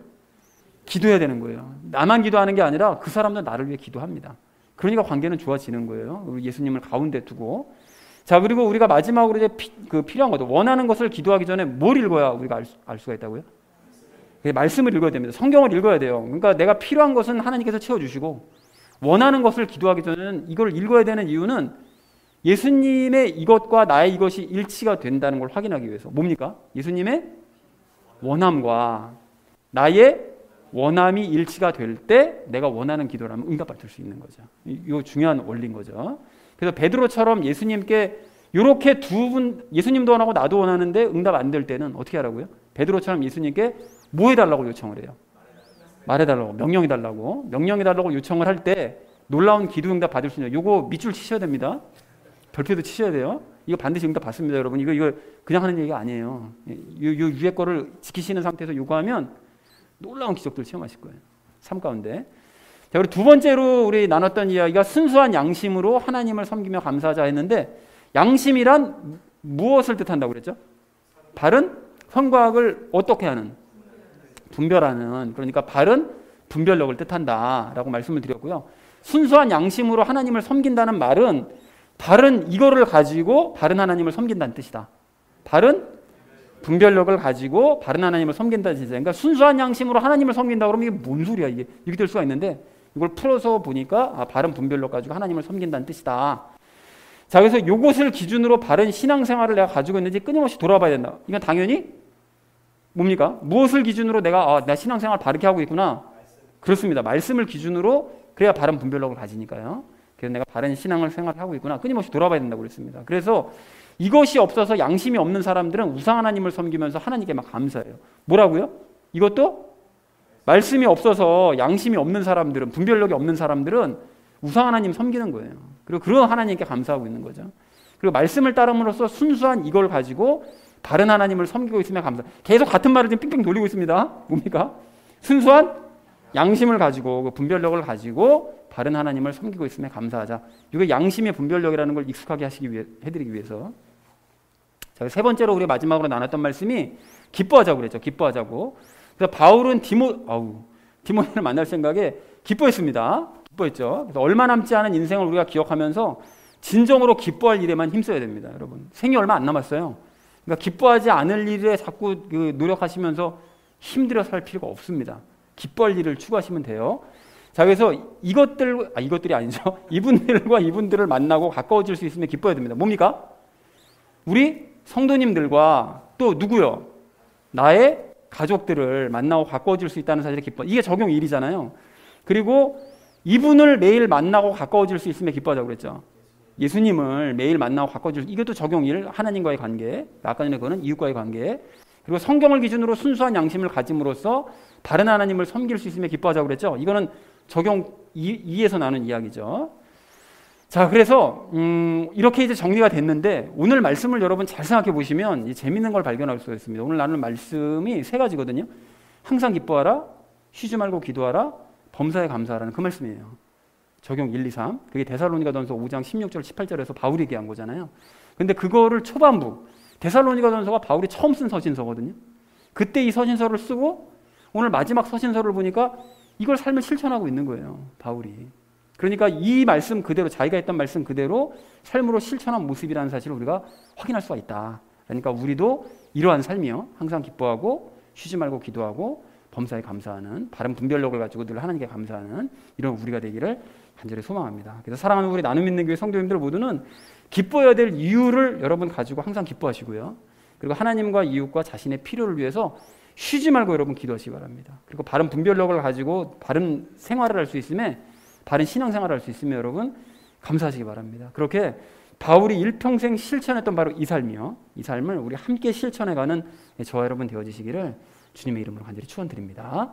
기도해야 되는 거예요. 나만 기도하는 게 아니라 그 사람도 나를 위해 기도합니다. 그러니까 관계는 좋아지는 거예요. 우리 예수님을 가운데 두고. 자, 그리고 우리가 마지막으로 이제 필요한 것도, 원하는 것을 기도하기 전에 뭘 읽어야 우리가 알 수가 있다고요? 말씀을 읽어야 됩니다. 성경을 읽어야 돼요. 그러니까 내가 필요한 것은 하나님께서 채워주시고, 원하는 것을 기도하기 전에는 이걸 읽어야 되는 이유는 예수님의 이것과 나의 이것이 일치가 된다는 걸 확인하기 위해서. 뭡니까? 예수님의 원함과 나의 원함이 일치가 될 때 내가 원하는 기도를 하면 응답받을 수 있는 거죠. 이거 중요한 원리인 거죠. 그래서 베드로처럼 예수님께 이렇게 두 분, 예수님도 원하고 나도 원하는데 응답 안 될 때는 어떻게 하라고요? 베드로처럼 예수님께 뭐 해달라고 요청을 해요? 말해달라고, 명령해달라고 요청을 할 때 놀라운 기도 응답 받을 수 있는, 요거 밑줄 치셔야 됩니다. 별표도 치셔야 돼요. 이거 반드시 응답 받습니다, 여러분. 이거 그냥 하는 얘기가 아니에요. 요 위에 거를 지키시는 상태에서 요구하면 놀라운 기적들을 체험하실 거예요. 삶 가운데. 자, 그리고 두 번째로 우리 나눴던 이야기가 순수한 양심으로 하나님을 섬기며 감사하자 했는데, 양심이란 무엇을 뜻한다고 그랬죠? 바른 선과 악을 어떻게 하는? 분별하는, 그러니까 바른 분별력을 뜻한다라고 말씀을 드렸고요. 순수한 양심으로 하나님을 섬긴다는 말은 바른 이거를 가지고 바른 하나님을 섬긴다는 뜻이다. 바른 분별력을 가지고 바른 하나님을 섬긴다는 뜻이다. 그러니까 순수한 양심으로 하나님을 섬긴다 그러면 이게 뭔 소리야, 이게. 이렇게 될 수가 있는데, 이걸 풀어서 보니까 바른 분별력 가지고 하나님을 섬긴다는 뜻이다. 자, 그래서 이것을 기준으로 바른 신앙생활을 내가 가지고 있는지 끊임없이 돌아봐야 된다. 이건 당연히 뭡니까? 무엇을 기준으로 내가 나 신앙생활 바르게 하고 있구나. 그렇습니다. 말씀을 기준으로 그래야 바른 분별력을 가지니까요. 그래서 내가 바른 신앙을 생활을 하고 있구나. 끊임없이 돌아봐야 된다고 그랬습니다. 그래서 이것이 없어서 양심이 없는 사람들은 우상 하나님을 섬기면서 하나님께 막 감사해요. 뭐라고요? 이것도 말씀이 없어서 양심이 없는 사람들은, 분별력이 없는 사람들은 우상 하나님 섬기는 거예요. 그리고 그런 하나님께 감사하고 있는 거죠. 그리고 말씀을 따름으로써 순수한 이걸 가지고 바른 하나님을 섬기고 있으면 감사. 계속 같은 말을 지금 빙빙 돌리고 있습니다. 뭡니까? 순수한 양심을 가지고, 분별력을 가지고 바른 하나님을 섬기고 있으면 감사하자. 이게 양심의 분별력이라는 걸 익숙하게 해드리기 위해서. 자, 세 번째로 우리 마지막으로 나눴던 말씀이 기뻐하자고 그랬죠. 기뻐하자고. 그래서 바울은 디모데를 만날 생각에 기뻐했습니다. 기뻐했죠. 그래서 얼마 남지 않은 인생을 우리가 기억하면서 진정으로 기뻐할 일에만 힘써야 됩니다, 여러분. 생이 얼마 안 남았어요. 그러니까 기뻐하지 않을 일에 자꾸 노력하시면서 힘들어 살 필요가 없습니다. 기뻐할 일을 추구하시면 돼요. 자, 그래서 이것들이 아니죠. 이분들을 만나고 가까워질 수 있으면 기뻐야 됩니다. 뭡니까? 우리 성도님들과 또 누구요? 나의 가족들을 만나고 가까워질 수 있다는 사실에 기뻐. 이게 적용 1이잖아요. 그리고 이분을 매일 만나고 가까워질 수 있으면 기뻐하자고 그랬죠. 예수님을 매일 만나고 가까워질 이것도 적용 1, 하나님과의 관계, 아까 전에 그거는 이웃과의 관계, 그리고 성경을 기준으로 순수한 양심을 가짐으로써 다른 하나님을 섬길 수 있으면 기뻐하자고 그랬죠. 이거는 적용 2에서 나눈 이야기죠. 자, 그래서 이렇게 이제 정리가 됐는데 오늘 말씀을 여러분 잘 생각해 보시면 재밌는 걸 발견할 수가 있습니다. 오늘 나눈 말씀이 3가지거든요. 항상 기뻐하라, 쉬지 말고 기도하라, 범사에 감사하라는 그 말씀이에요. 적용 1, 2, 3. 그게 데살로니가전서 5장 16절 18절에서 바울이 얘기한 거잖아요. 근데 그거를 초반부 데살로니가전서가 바울이 처음 쓴 서신서거든요. 그때 이 서신서를 쓰고 오늘 마지막 서신서를 보니까 이걸 삶을 실천하고 있는 거예요, 바울이. 그러니까 이 말씀 그대로, 자기가 했던 말씀 그대로 삶으로 실천한 모습이라는 사실을 우리가 확인할 수가 있다. 그러니까 우리도 이러한 삶이요, 항상 기뻐하고 쉬지 말고 기도하고 범사에 감사하는, 바른 분별력을 가지고 늘 하나님께 감사하는 이런 우리가 되기를 간절히 소망합니다. 그래서 사랑하는 우리 나눔 있는 교회 성도님들 모두는 기뻐해야 될 이유를 여러분 가지고 항상 기뻐하시고요. 그리고 하나님과 이웃과 자신의 필요를 위해서 쉬지 말고 여러분 기도하시기 바랍니다. 그리고 바른 분별력을 가지고 바른 생활을 할 수 있음에, 바른 신앙생활을 할 수 있으면 여러분 감사하시기 바랍니다. 그렇게 바울이 일평생 실천했던 바로 이 삶이요, 이 삶을 우리 함께 실천해가는 저와 여러분 되어지시기를 주님의 이름으로 간절히 축원드립니다.